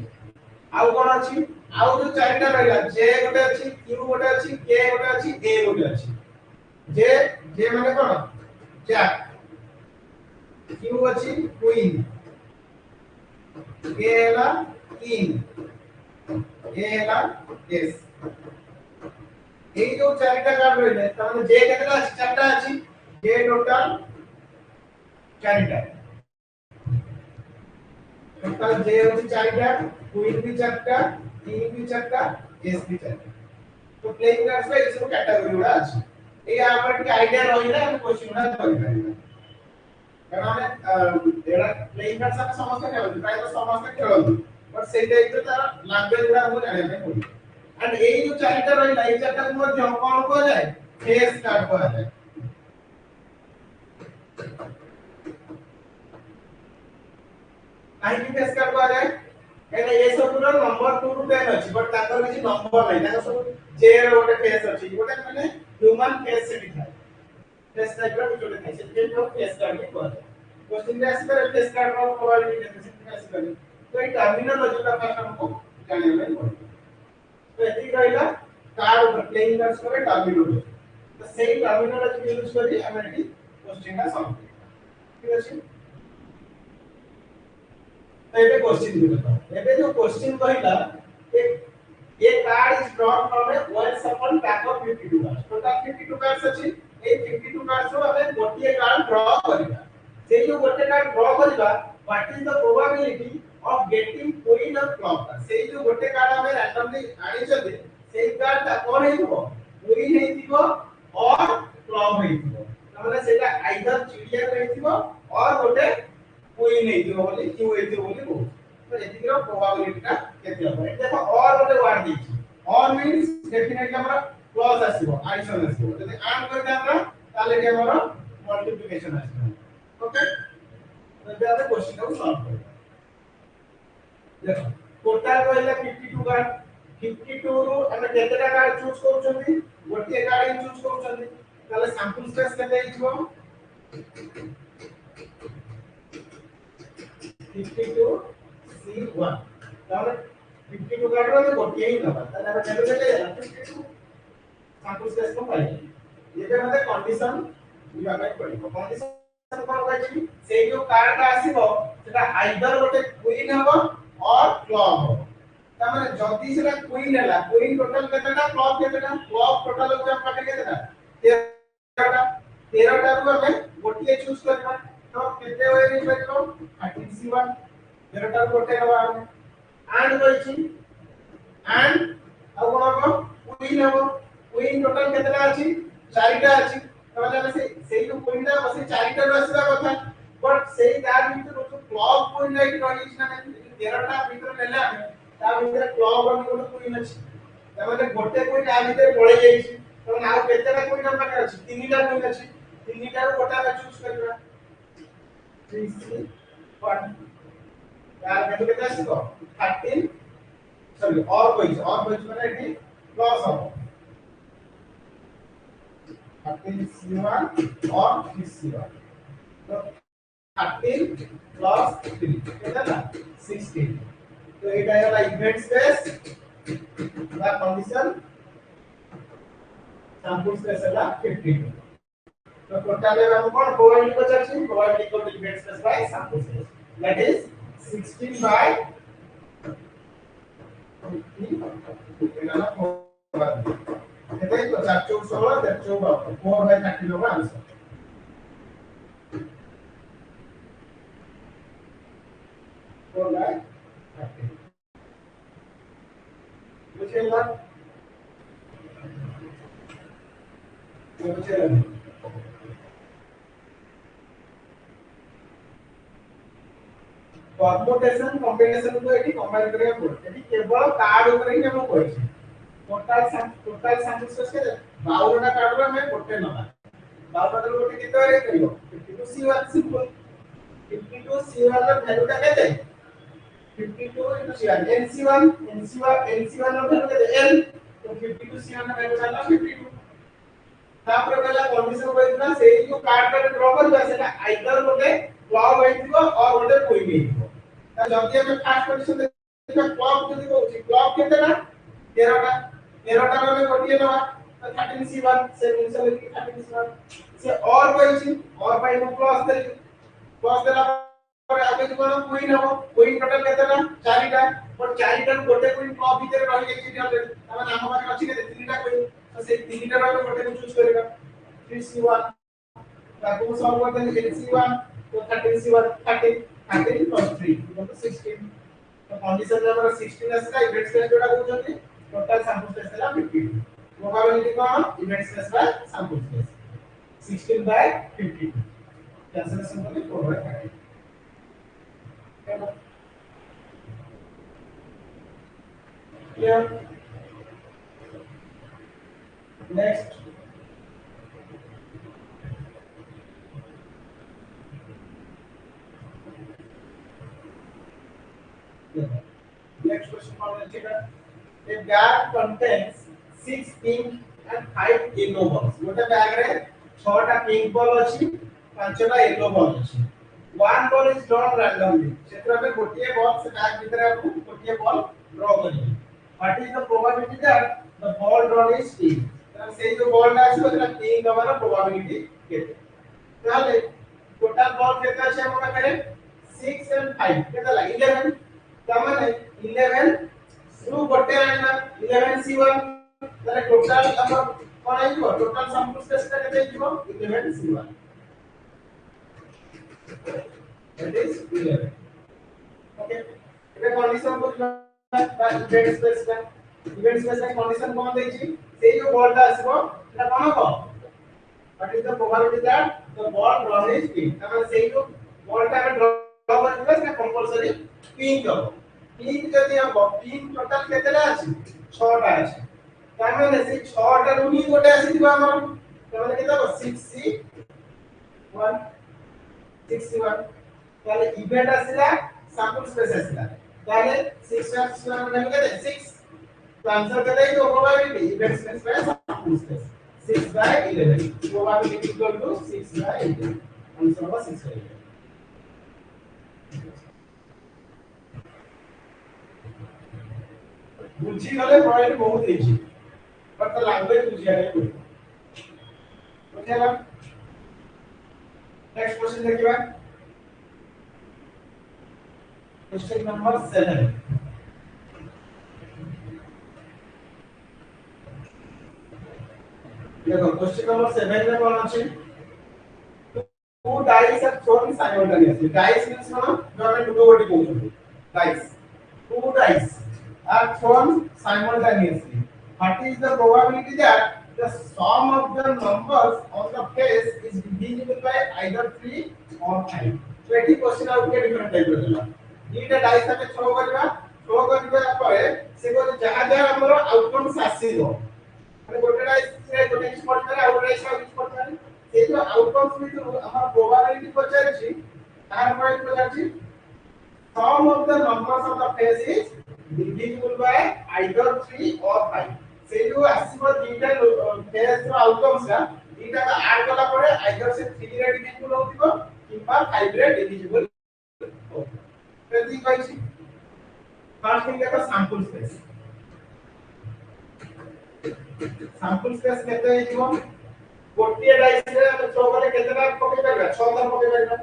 आउ कोन अछि आउ जो चारटा रहला जे गोटे अछि क्यू गोटे अछि के गोटे अछि ए गोटे अछि जे माने कोन जैक क्यू अछि क्वीन के हला किंग ए हला एस ए जो चारटा कार्ड रहले तने जे केतरा अछि चारटा अछि जे टोटल चारटा टोटल जे होची चारटा क्वीन भी चारटा किंग भी चारटा एस भी चारटा तो प्लेइंग कार्ड्स रे सब कैटेगरी उडा अछि ए आपण के आईडिया रहिला हम क्वेश्चन उडा करि परिबा कारण हम एडा प्लेइंग कार्ड्स हम समस्त खेलु प्राय तो समस्त खेलु बट से टाइप रे तार लैंग्वेज उडा हम जाने में पड़ी एंड ए जो चारटा रहिला ए चारटा को मध्य कोन को जाय फेस कार्ड को जाय काहे की फेस कार्ड को जाय कहले ये सब पूरा नंबर 2 रु 10 अछि बट ताकर किछि नंबर नै ताकर सब जे रे गोटे फेस अछि गोटे माने ह्यूमन फेस सेठी थाए फेस टाइप रो जोटे थाए से जो फेस कार्ड के कहै क्वेश्चन में आसी पर फेस कार्ड रो प्रोबेबिलिटी केते से आसी पर तो ये टर्मिनोलॉजी का फर्स्ट हमको जाने में पड़े तो एथि रहिला कार्ड ऊपर प्लेइंग कार्ड्स करे टर्मिनोलॉजी तो सेही टर्मिनोलॉजी यूज करी हम एटी क्वेश्चन का सॉल्व ठीक अछि तो ये क्वेश्चन देखो एबे जो क्वेश्चन कहला a card is drawn from a वन सपन pack of 52 cards total 52 cards अछि ए 52 कार्ड्स रो हमें गोटिए कार्ड ड्रॉ करिबा से जो गोटे कार्ड ड्रॉ करिबा what is the probability of getting queen और क्लॉक से जो गोटे कार्ड हमें रैंडमली आनी छथि से कार्ड ता कोन हेइबो क्वीन हेइतिबो और क्लॉक हेइतिबो मतलब सेटा आइदर चिड़िया हेइतिबो और गोटे क्वीन हेइतिबो बोली क्यू हेइतिबो बोली को तो एतिरो प्रोबेबिलिटी का केते हो देखो और गोटे वर्ड दिछि और मींस डेफिनेटली हमरा क्लॉज आसीबो एडिशन आसीबो जदि एंड करते हमरा ताले के हमरा मल्टीप्लिकेशन आसीबो ओके तो बे हम क्वेश्चन को सॉल्व करिबा देखो टोटल कहले 52 कार्ड 52 रो हम केतेटा कार्ड चूज करूछंती गोटे कार्ड ही चूज करूछंती ताले सैंपल स्पेस केते हिजबो 52 C1 ताले 52 कार्ड रो गोटे ही नबा ताले हम केते केते 52 सैंपल स्पेस को पाई ये मते कंडीशन दिबा ପାଇଁ पड़िबो कंडीशन कोन कहछि से जो कार्ड आसीबो सेटा आइदर गोटे क्वीन हबो और क्लॉक हबो त माने जदी सेटा क्वीन हला क्वीन टोटल केतेटा क्लॉक टोटल होय पाटे केतेटा 13टा 13टा रु हमें गोटिए चूज करबा तो केते होय नि पाइबो 13C1 13टा रु गोटे हबा एंड कहछि एंड आ कोन हबो क्वीन हबो क्वीन टोटल केतेटा अछि 4टा अछि तबले हम से जो क्वीन दा बस 4टा रु आसीबा कथा बट सेही तार भीतर जो क्लॉक क्वीन लाइक रहिछ ना 13टा भीतर नेला ता भीतर क्लॉक बन को क्वीन अछि तबले गोटे क्वीन आ भीतर पळे जाईछि तो नाउ केतेटा क्वीन हम पाखे अछि तीनटा क्वीन अछि तीनटा रु गोटा का चूज करबा 3C1 यार केते केते आसीबो 13 सॉरी और कोई माने कि प्लस हो 13C1 और 3C1 तो 13 plus 3 कितना था 16 तो ये क्या है इवेंट स्पेस ना कंडीशन सैंपल स्पेस है ना 15 तो टोटल है हम कौन प्रोबेबिलिटी को चर्चिंग प्रोबेबिलिटी को event space by sample space that is 16 by ଏଇଟା କେତେ 4 ଚଉକ 16 4 ଚଉକ 4 by 30 होगा आंसर 4 by 30 बुझेगा बुझेगा परमुटेशन कॉम्बिनेशन को एठी कंबाइन करिया पड़े एठी केवल कार्ड ऊपर ही हम कहै छी टोटल सैंपल स्पेस के 52 कार्ड रे हमें गोटे नबा 52 गोटे केते रे करियो 52 C1 सिंपल 52 C1 ର भ्यालु टा केते 52 into C1 NC1 ର भ्यालु केते L तो 52 C1 ର भ्यालु ହେଲା 52 तापर गला कंडीशन होइतना सेही जो कार्ड रे ड्रा करबा सेटा आइदर गोटे क्लब होइथिबो और गोटे कुइन होइथिबो जदि हम फास्ट कंडीशन देखिबा क्लॉक जदि कहूची क्लॉक केतेना 13टा रे गोटिए नवा 13C1 से मिलसे 13C1 से और कहूची और पाई को प्लस देला पर आगे कोन क्वीन हो क्वीन टोटल केतेना 4टा और 4टा गोटे क्वीन क्लॉक भीतर रहि गेछि ऑलरेडी हम नाम पाखे अछि के 3टा क्वीन तो से 3टा रे गोटे को चूज करेगा 3C1 ताको सॉल्व करते हैं NC1 तो 13C1 13 plus 3 equal to 16 तो कंडीशन में हमारा 16 आसला इवेंट स्पेस जोड़ा कहउछंती टोटल सैंपल स्पेस है 52 probability cone event space by sample space 16 by 52 cancellation करके 4 by 30 clear next next question a bag contains 6 pink and 5 yellow balls गोटे bag रे 6 टा पिंक बॉल अछि 5 टा येलो बॉल अछि one ball is drawn randomly क्षेत्र में गोटिए ball से बैग भीतर आपको गोटिए बॉल ड्रा करिए what is the probability that the ball drawn is pink तब से जो बॉल टा अछि ओकरा पिंक हमारा प्रोबेबिलिटी केते ताले टोटल बॉल केते अछि हम पाखरे 6 and 5 केते लागी 11 तमने 11 थ्रू गोटे आइना 11 C1 ताले टोटल हमर कोन आइबो टोटल सैंपल स्पेस ता केते आइबो 11 C1 that is 11 ओके एबे कंडीशन बुझना बा इवेंट स्पेस का कंडीशन कोन दै छी से जो बॉल ता आसीबो एटा कोन हो what is the probability that the ball drawn is pink तमने से जो बॉल ता ड्रा करबा से कंपलसरी पिंक हो पिंक जदि हम पिंक टोटल केतेला अछि 6 टा अछि तामे से 6 टा रुनी गोटे आसीबा हमर तामे केते हो 6C1 ताले इवेंट आसीला सैंपल स्पेस आसीला ताले 6 वैल्यू केते 6 तो आंसर केते हो probability event space by sample space 6 by 11 probability equal to 6 by 11 answer होगा 6 by 11 बुझी गले पॉइंट बहुत इजी बट द लैंग्वेज बुझिया नहीं पड़े ओके ना नेक्स्ट क्वेश्चन देखिबा क्वेश्चन नंबर 7 देखो क्वेश्चन नंबर 7 में कौन अछि two dice are thrown simultaneously dice means कोन जो हम दुगो गोटी कहउछन dice two dice are thrown simultaneously. What is the probability that the sum of the numbers on the face is divisible by either 3 or 5? So एठी question out के different type रहला दीटा dice हमें throw करबा परे से को जहां जहां हमरो आउटकम आसीबो माने गोटे डाइस से गोटे एक्सपोर्ट करे आउट डाइस से एक्सपोर्ट करे से जो आउटकम्स में हमर प्रोबेबिलिटी पचार छी तार पॉइंट पचार छी sum of the numbers of the face is divisible by either 3 or 5 से जो आसीबो दीटा फेस रो आउटकम्स का दीटा का ऐड कला परे आइदर से 3 रे डिविजिबल होतिबो किबा 5 रे डिविजिबल होतिबो जल्दी कहछि फर्स्ट थिंग देखो सैंपल स्पेस केते हिजो गोटिए डाइस रे थ्रो करे केतेटा पके परबा 6 थर पके परबा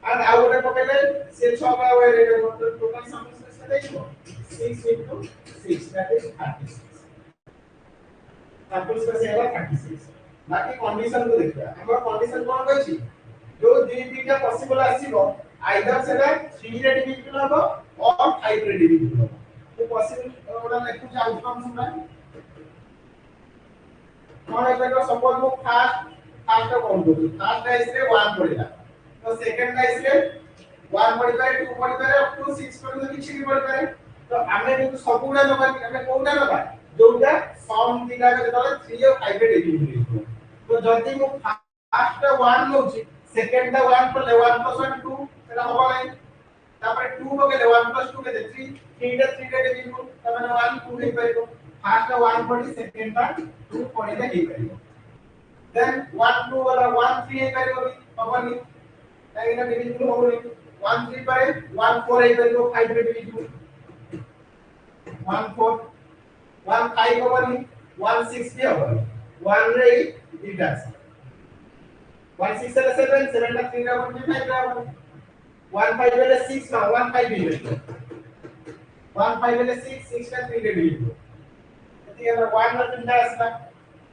and आउ गोटे पकेले से 6 बा वे टोटल सैंपल स्पेस केते हिजो 6 into 6 that is 36 sample space है 36 बाकी कंडीशन को देखिए हमर कंडीशन कोन कहै छी जो दी बीटा पॉसिबल आसीबो आइदर सेटा 3 रे डिविजिबल हो और 5 रे डिविजिबल हो तो पॉसिबल ओडा लेखु छ आउटकम सुना कोन एटा सपोज मो फास्ट कोन करू फास्ट राइस रे 1 पड़िला तो सेकंड राइस रे 1 पड़ी पारे 2 पड़ी पारे अप टू 6 पड़ी किछि भी पड़ी पारे तो आमे जो सबुडा नबा आमे कोनटा नबा जोटा सम दिला के तले 3 और 5 रे डिविजिबल तो जदी मो फास्ट 1 लउची सेकंड 1 पर 1 + 1 2 एला होबा नै तापर 2 बगे 1 + 2 के 3 3 रे डिविजिबल तमाने 1 2 हे परबो फास्ट 1 पड़ी सेकंड 2 पड़ी ले हे परबो देन 1 2 वाला 1 3 हे परबो होबनी काइना डिविजिबल होबनी 1 3 पारे 1 4 हे परबो 5 रे डिविजिबल 1 4 1 5 होबनी 1 6 भी होबनी 1 रे दिटा 1 6 रे 7 7 ला 3 रा 1 5 रा 1 5 रे 6 ना 1 5 भी है 1 5 रे 6 6 का 3 रे भी यदि अगर 1 ला 3 रा आसला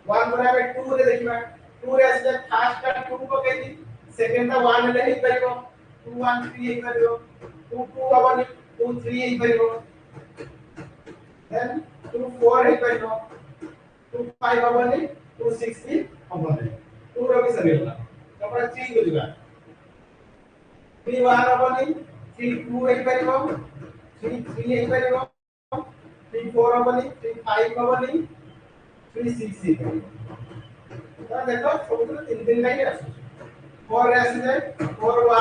1 गुना में 2 रे देखिबा 2 रे आसे फास्ट का 2 को कहती सेकंड का 1 ले ही करियो 2 1 3 ही करियो 2 2 होबनी 2 3 ही करियो देन 2 4 ही करियो 2 5 होबनी 2 6 ही होबनी 2 रो भी सरीला तपर 3 हो जिगा 3 1 होबनी 3 2 ही करियो 3 3 ही करियो 3 4 होबनी 3 5 होबनी 3 6 ही करियो तो देखो सब तीन तीन नहीं आसु 4 रे आसी जाय 4 1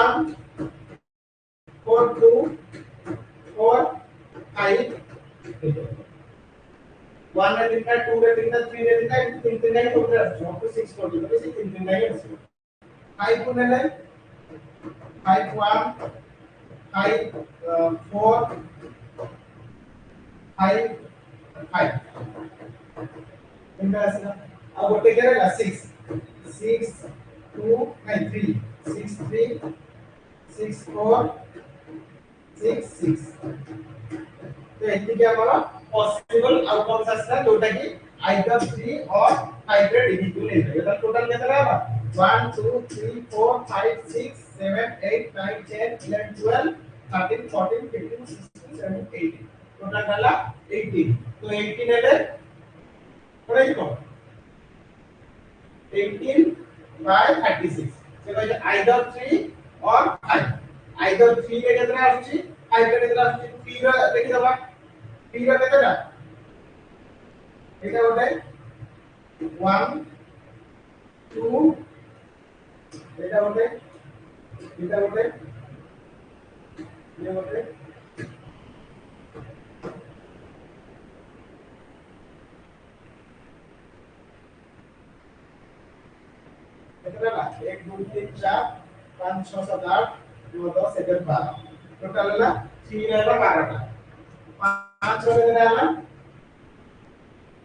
4 2 4 5 1 रे तीन का 2 रे तीन का 3 रे तीन का तीन तीन नहीं टोटल आसु तो 6 कर दियो से तीन तीन नहीं आसु 5 को ले 5 1 5 4 5 5 इनका आसना अब गोटे के रहेगा 6 6 2 नहीं 3 6 3 6 4 6 6 तो एती क्या हमारा पॉसिबल आउटकम्स आसना जोटा कि आइदर 3 और 5 रे डिविजिबल है ये टोटल कितना रहेगा 1 2 3 4 5 6 7 8 9 10 11 12 13 14 15 16 17 18 टोटल डाला 18 तो 18 ले पढ़ाई को 18 by 36 से कहै आइदर 3 और 5 आइदर 3 के कितना आछि 5 के कितना आछि 3 रो देखि दबा 3 रो कितना एटा होतै 1 2 एटा होतै ये होतै कितना 1 2 3 4 5 6 7 8 9 10 11 12 टोटल है 3 रहेगा 12 का 5 रो कितना है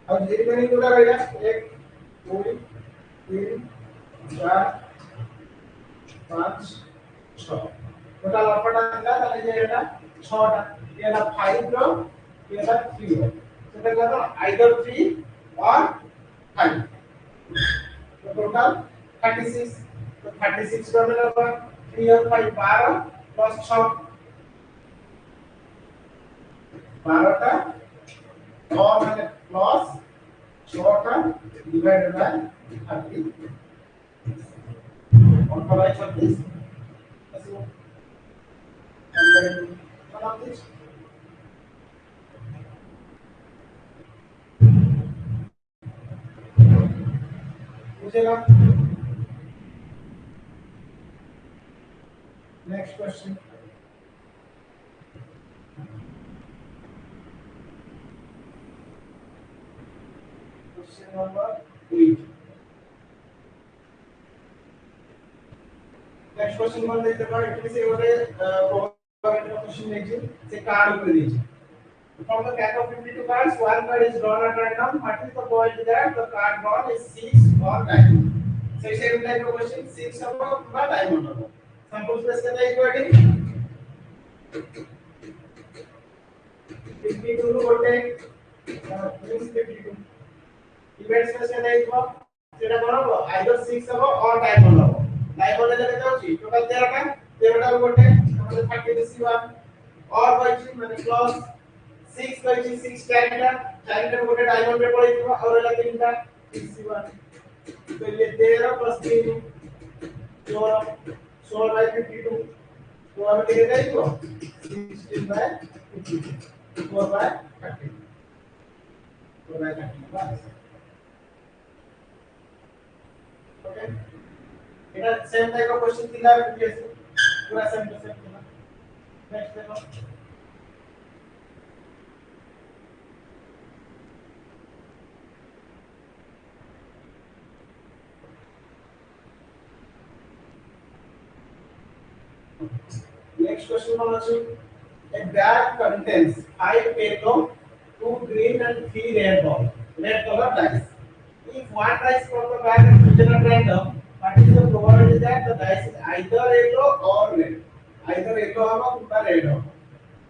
अब जीरो में टोटल रहेगा 1 2 3 4 5 6 टोटल अपना का ताले जेटा 6 टा ये ना 5 रो ये ना 3 रो तो देखो आइदर 3 और 5 तो टोटल 36 तो 36 का मतलब 3 और 5 12 प्लस 6 12 का और मैंने प्लस 6 का डिवाइडेड बाय 30 और बाय 36 ऐसे मतलब this बुझेगा Next question. Question number 8. Next question one देखते हैं एक्चुअली से होते प्रोबेबिलिटी question देखिए से कार्ड ऊपर दीजिए From the pack of 52 cards, one card is drawn at random. What is the probability that the card drawn is 6 or 9? So, same type of question, 6 number or 9 number. Sample space कितना equating? 52 ରୁ ଗୋଟେ means 52 event space केते आइबो सेटा कोन हबो either 6 हबो और diamond हबो डायमंड रे केते होची टोटल 13 टा 13 टा रू ଗୋଟେ हमरे 30 31 और होची माने प्लस 6 होची 6 चारिटा चारिटा रू ଗୋଟେ डायमंड रे पळैतिबो और एला तीनटा 61 तो ये 13 प्लस 3 16 16 बाय 52 तो हम लिखे जाइबो 16 बाय 52 4 बाय 30 4 बाय 30 बस ओके এটা सेम टाइप ऑफ क्वेश्चन थिला प्रीवियस पूरा सेम टू सेम थिला नेक्स्ट देखो next question one also a bag contains 5 yellow 2 green and 3 red color dice if one dice from the bag is chosen at random what is the probability that the dice is either yellow or red either yellow होगा किंवा red होगा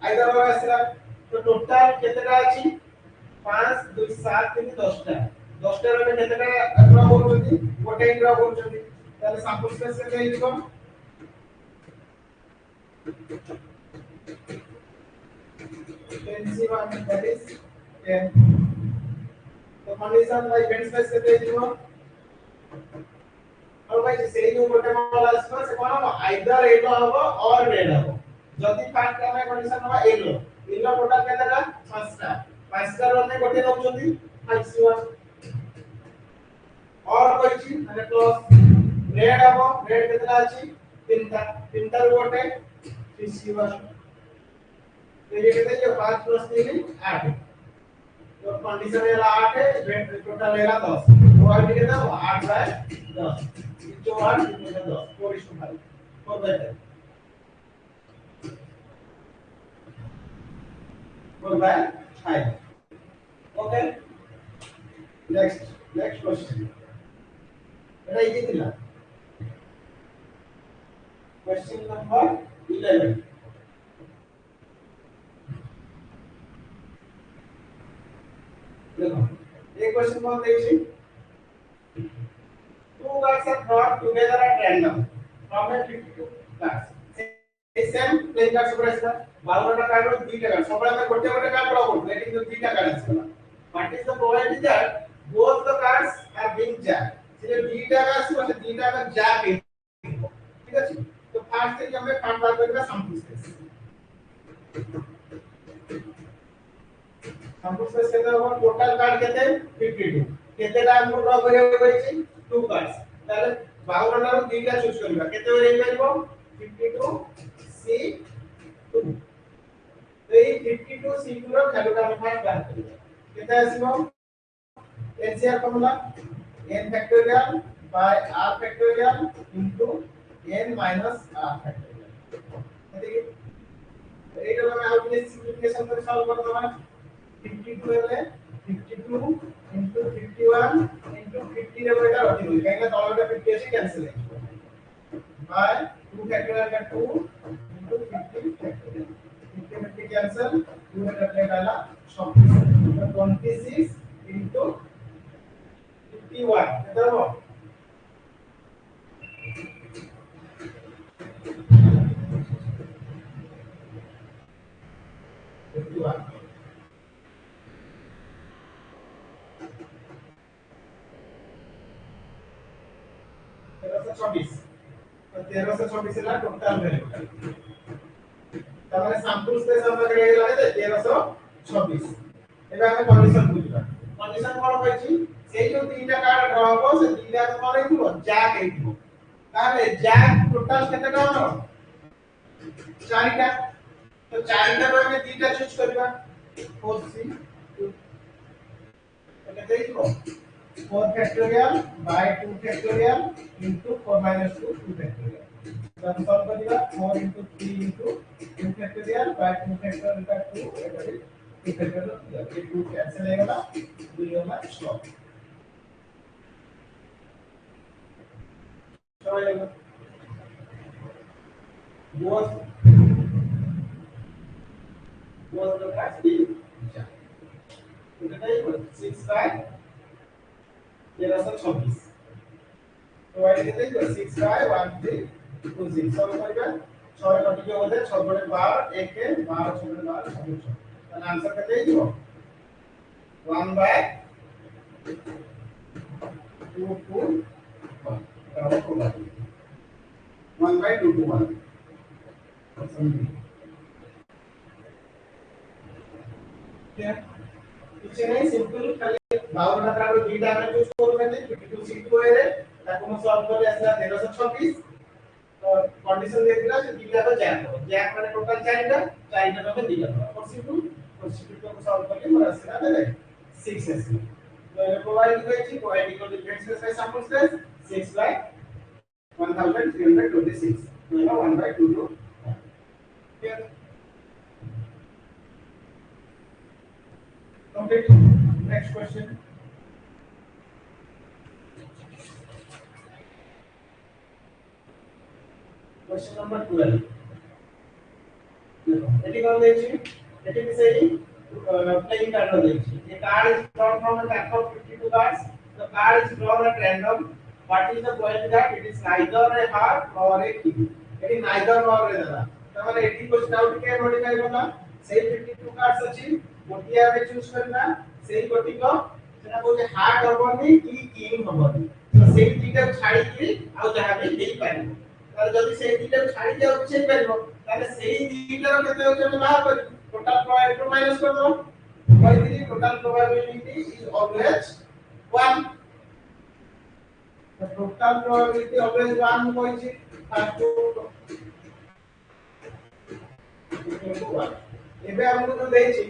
either होगा ऐसा तो total कितना अछि 5 2 7 3 10 टा 10 टा रे कितना ड्रा होउछथि गोटे ड्रा होउछथि ताले सैंपल स्पेस के देइबो can see one that is 10 the condition by event space के देइबो और भाई सेही जो गोटे वाला आसबो से कोन हो आइदर येलो हबो और रेड हबो जदी फास्ट हमें कंडीशन हबो येलो येलो टोटल केतेटा 5टा 5टा रो में गोटे नउछथि 51 और कोइछि माने प्लस रेड हबो रेड केतेटा अछि तीनटा तीनटा रो गोटे 51 तो ये कहते हैं 5 प्लस 3 8 तो कंडीशन है 8 है टोटल है 10 तो और कितना हो 8 बाय 10 जो 8 कितना 10 4:5 4 by 10 4 by 5 okay next question एटा इजी थिला क्वेश्चन नंबर 11 देखो एक क्वेश्चन कौन देखिए two guys are brought together at random from a 52 class same playing card सब रहता 12 टा कार्ड और 2 टा कार्ड सबले में गोटे गोटे कार्ड ड्रॉ करते लेकिन जो 2 टा कार्ड आछला what is the probability that both the cards are being jack से 2 टा का आछो से 2 टा का जैक ठीक है तो फास्ट से हमें फाइंड आउट करना सैंपल स्पेस सैंपल स्पेस केते हो टोटल कार्ड केते 52 केतेटा हमको ड्रॉ करियो पड़िछि 2 कार्ड्स ताले 52 टा रो 2 टा चूज करबा केते हो रेल परबो 52 C2 तो ये 52 C2 रो वैल्यू हम फाइंड बाहर करियो केते आसीबो nCr formula n factorial by r factorial into n minus r factorial देखिए एटा में आउट सिंपलीफिकेशन कर सॉल्व कर दबा 52 है 52 into 51 into 50 रे बेटा रखि होई काहे ना तळटा 50 से कैंसिल है बाय 2 फैक्टोरियल का 2 into 50 फैक्टोरियल 50 50 कैंसिल 2 में रखने वाला 26 तो 26 into 51 कितना हो 51 1324 तो 1324 है टोटल वैल्यू तमारे सैंपल स्पेस हम लगे लागे 1324 एबे हम कंडीशन बुझबा कंडीशन कोन होइछि सेही जो तीनटा कार्ड ड्रॉ हो से तीनटा कोन हेतिबो जैक हेतिबो ताले जैक टोटल केतेटा हो चारिटा तो चारिटा रो में तीनटा चूज करबा 4C तो केते हेतिबो 4 factorial by 2 factorial into 4 minus 2 2 factorial तो हम सॉल्व करिबा 4 into 3 into 2 factorial by 2 factorial का 2 एटा 2 factorial ये 2 कैंसिल हो गला 2 होगा स्टॉप चलो both the class तो कितना है 6 बाय 1326 तो y कितना है 6 बाय 1326 सब करबा 6 कटि के होले 6 बड़े 12 1 के 12 6 बड़े 12 26 तो आंसर कितना है 1 बाय 2 to 1 बराबर होगा 1 बाय 2 to 1 समझिए क्या କିଛି ନାହିଁ ସିମ୍ପଲ ଖାଲି 52 ଟା ରୁ ଦୁଇଟା ଆମେ ଚୁଜ କରୁଛନ୍ତି 52 C2 ରେ ତାକୁ ମୁଁ ସଲ୍ଭ କରି ଆସିଲା 1326 ତ कंडीशन ଦେଇଥିଲା ସେ ଦିଟା ତ ଜ୍ୟାକ୍ ମାନେ ଟୋଟାଲ ଚାରିଟା ତମେ ଦିଟା C2 को सॉल्व करके ମୋର ଆସିଲା ଦେଲେ 6 ଆସିଲା ତ ଏ ପ୍ରୋବାबिଲିଟି କହିଛି provide equal to difference space by sample space 6 by 1326 तो 1 by 2 to clear complete next question question number 12 देखो एटी कौन देछि एटी भी सही प्लेइंग कार्ड देछि ये card is drawn from a pack of 52 cards the card is drawn at random what is the point that it is neither a heart nor a king eighty neither nor रे दादा त माने eighty question out के modify करना सेही 52 cards अछि गोटिया रे choose करना सेही गोटी को सेना बोले हार्ट हबनी की किंग हबनी तो सेही दिटा छाडी की आ जहा भी देई पारिबो तार जदी सेही दिटा छाडी जाउ छै पारिबो ताले सेही दिटा रो केते होचे बाहर कर टोटल प्रोबेबिलिटी माइनस कर दो कहली total probability is always 1 the total probability always 1 कहछि फर्स्ट एबे हमको जो देछि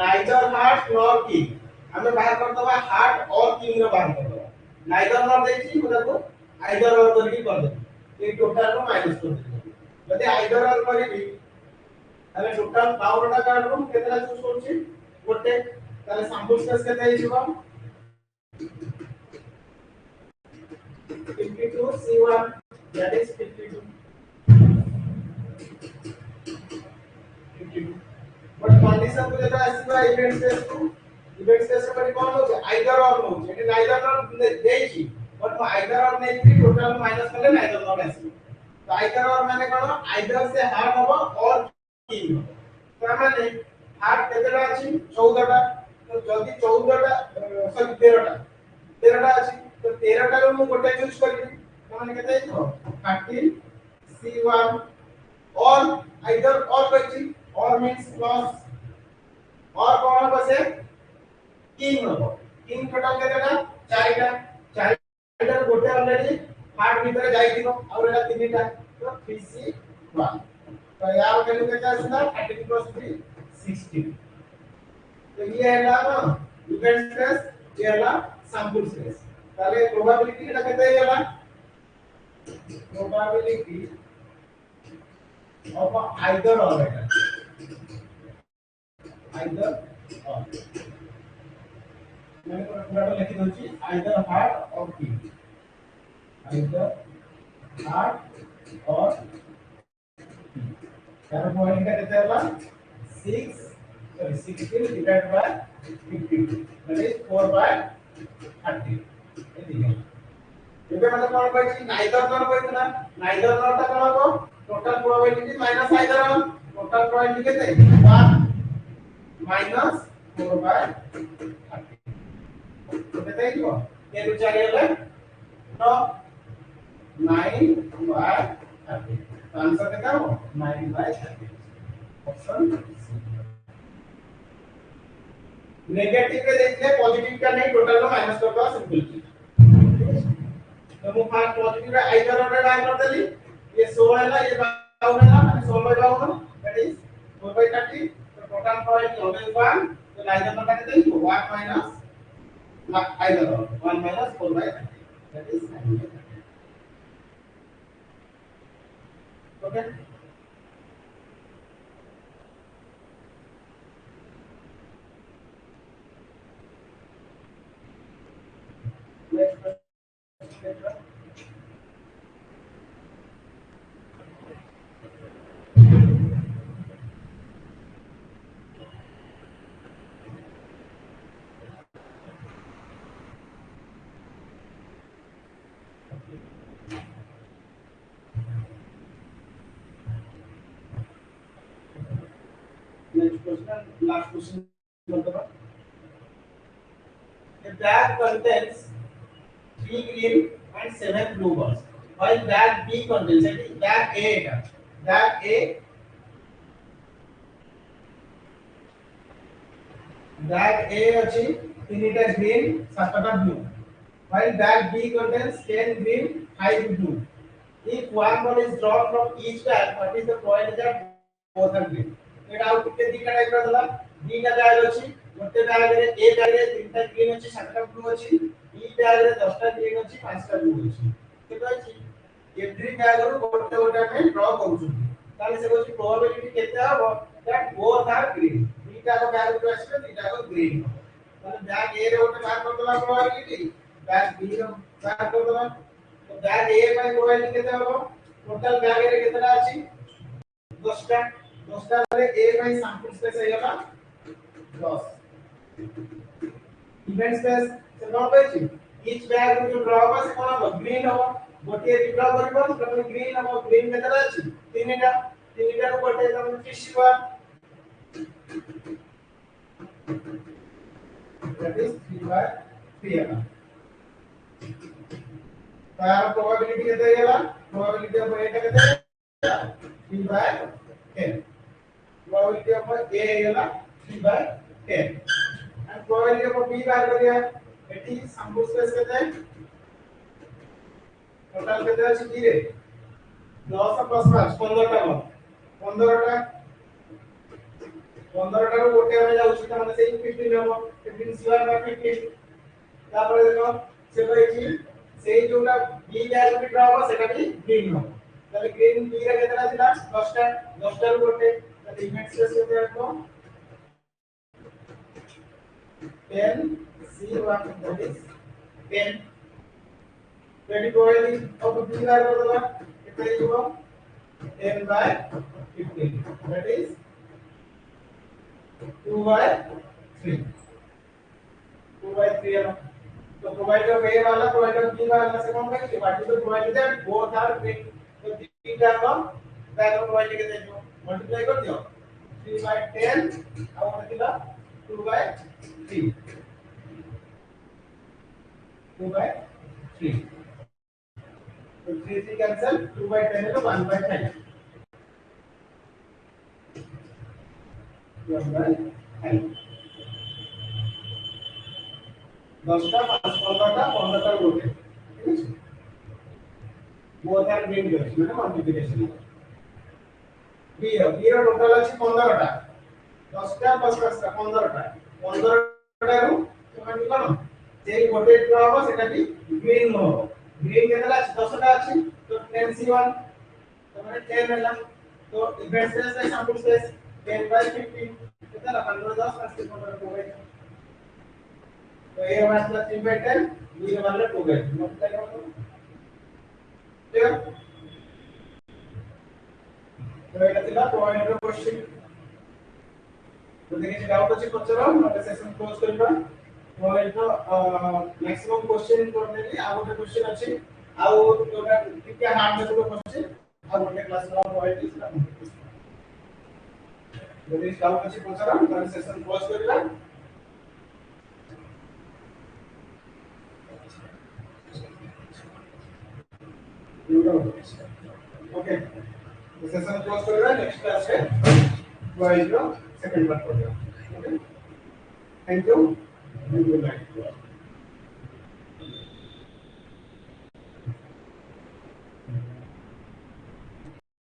नाइदर हार्ट नॉर किंग हमें बाहर कर दबा हार्ट और किंग रो बाहर कर दबा नाइदर नॉर देछि मतलब को आइदर और करके कर दे ये टोटल को माइनस कर दे यदि आइदर और करबी ताले टोटल पावरटा कार्ड रो केतरा चूज करछि गोटे ताले सैंपल स्पेस केते हिजबो 52 C1 that is 52 but condition को जेटा आसीबा इवेंट स्पेस पर कोन हो आइदर और नो एटी नाइदर नॉट देछि बट आइदर और नै कि टोटल माइनस करले नाइदर नॉट आसी तो आइदर और माने कोन आइदर से हार्ट हबो और किंग तो माने हार्ट केतेटा अछि 14 टा तो जदी 14 टा सॉरी 13 टा अछि तो 13 टा रो मु गोटे चूज करबी तो माने केते हिजो 13 C1 और आइदर और कहछि और मींस प्लस और कौन बसे किंग हो किंग टोटल केतेटा चारिटा चारिटा गोटे ऑलरेडी हार्ट भीतर जाइथिनो और एटा तीनटा तो 3C1 तो यार वैल्यू केते आछना 30 + 3 16 तो ये हैला ना इवेंट स्पेस ये हैला सैंपल स्पेस ताले प्रोबेबिलिटी एटा केते हैला probability of either or either or मैंने पूरा लिखि दोची either heart or king either heart or यार पॉइंट का देता है 16 divided by 50 that is 4 by 30 ये दिया ଏବେ ମାନେ କଣ କହିଛି ନାଇଦର ନର କହିଥିଲା ନାଇଦର ନର ଟା କଣ ହବ total probability minus either on total probability केते 1 माइनस 4 बाय 30 तो केते हिजो के विचार हेले 9 9 बाय 30 तो आंसर केते हो 9 बाय 30 ऑप्शन नेगेटिव रे देखले पॉजिटिव का नहीं टोटल को माइनस कर दो सिंपल तो मु फास्ट पॉजिटिव रे आइदर ऑन रे डाल कर देली ये 16 है ना ये डाउन है ना मैंने 16 डाउन दैट इज 4 by 30 तो टोटल पॉइंट ऑलवेज 1 तो नाइदर नॉट कहते हैं 1 minus either 1 minus 4 by 30 that is 9 by 30 okay next next question and last question. A bag contains 3 green and 7 blue balls, while bag B contains bag A. Bag A, bag A अछि 3टा green 7टा blue, while bag B contains 10 green 5 blue. If one ball is drawn from each bag, what is the probability that both are green? Etah out के दीटा type रा दला दीटा bag अछि गोटे bag रे ए bag रे तीनटा green अछि सातटा ब्लू अछि बी बैग रे 10टा ग्रीन अछि पांचटा ब्लू अछि केतो अछि एवरी बैग रो गोटे गोटे ଆମେ ड्रा करूछु ताले से कहछि प्रोबेबिलिटी केते हबो दैट बोथ आर ग्रीन दीटा को बैग रो अछि दीटा को ग्रीन ताले बैग ए रे गोटे बार करदला प्रोबेबिलिटी बैग बी रो बार करदला तो बैग ए ପାଇଁ प्रोबेबिलिटी केते हबो टोटल बैग रे केतेटा अछि 10टा 10टा रे ए ପାଇଁ सैंपल स्पेस हेगला 10 इवेंट स्पेस से कोन पाइछि ईच बैग रो जो ड्रा होबा से कोन हबो ग्रीन हबो गोटे ड्रा करबो तो ग्रीन हबो ग्रीन केतेटा अछि तीनटा तीनटा रो गोटे तमे फिशिबा दैट इज 3 by 3 हेला तार प्रोबेबिलिटी केते हेला प्रोबेबिलिटी ऑफ एटा केते 3 by 10 probability of A Hella 3 by 10 and probability of B बाहर करिया एटी सैंपल स्पेस केते टोटल केते अछि की रे 10 प्लस 5 15 टा 15 टा 15 टा रो गोटे हम जाउछि त माने सेही 15 हबो 15 सीआर बाय 15 तापर देखो से कहछि सेही जोटा B बैग में ड्रा होबा सेटा भी ग्रीन हो ताले ग्रीन B रे केतेटा थिला 10 टा रो गोटे ताले इवेंट स्पेस केते हबो 10 C1 that is 10 20 probability of B बार करदला केते हिबो 10 by 15 that is 2 by 3 2 by 3 है तो प्रोवाइड ऑफ A वाला प्रोवाइड ऑफ B वाला से कौन करेंगे what is the provide that both are green तो थीटा का बैक प्रोवाइड के देजो मल्टीप्लाई कर दियो 3 by 10 और कितना 2 by 3 2 by 3 तो 3 cancel 2 by 10 है तो 1 by 10 1 by 10 10टा 15टा 15टा गोटे ठीक है बोथ आर ग्रीन करछि माने मल्टीप्लिकेशन बी रो टोटल अछि 15टा 10टा प्लस 5टा 15टा 15टा रो तमाने कोन जे गोटे ड्रा हो सेटा भी ग्रीन हो ग्रीन केतला 10टा अछि तो 10 C1 तमाने 10 होला तो इवेंट स्पेस है सैंपल स्पेस 10 by 15 केतला 15 10 80 15 हो गए तो A वाला 3 by 10 B वाला 2 by 10 मल्टीप्लाई करो क्लियर तो एटा थिला पॉइंट रो क्वेश्चन तो देखि डाउट अछि पचरो नोट सेशन क्लोज करबा पॉइंट रो मैक्सिमम क्वेश्चन करनेली आ गोटे क्वेश्चन अछि आ तोटा टिके हार्ड में तो क्वेश्चन आ गोटे क्लास रो पॉइंट इस देखि डाउट अछि पचरो नोट सेशन क्लोज करबा ओके तो सेशन क्लोज कर रहा है नेक्स्ट क्लास है वाइज रो सेकंड पार्ट पढ़ेगा okay thank you good night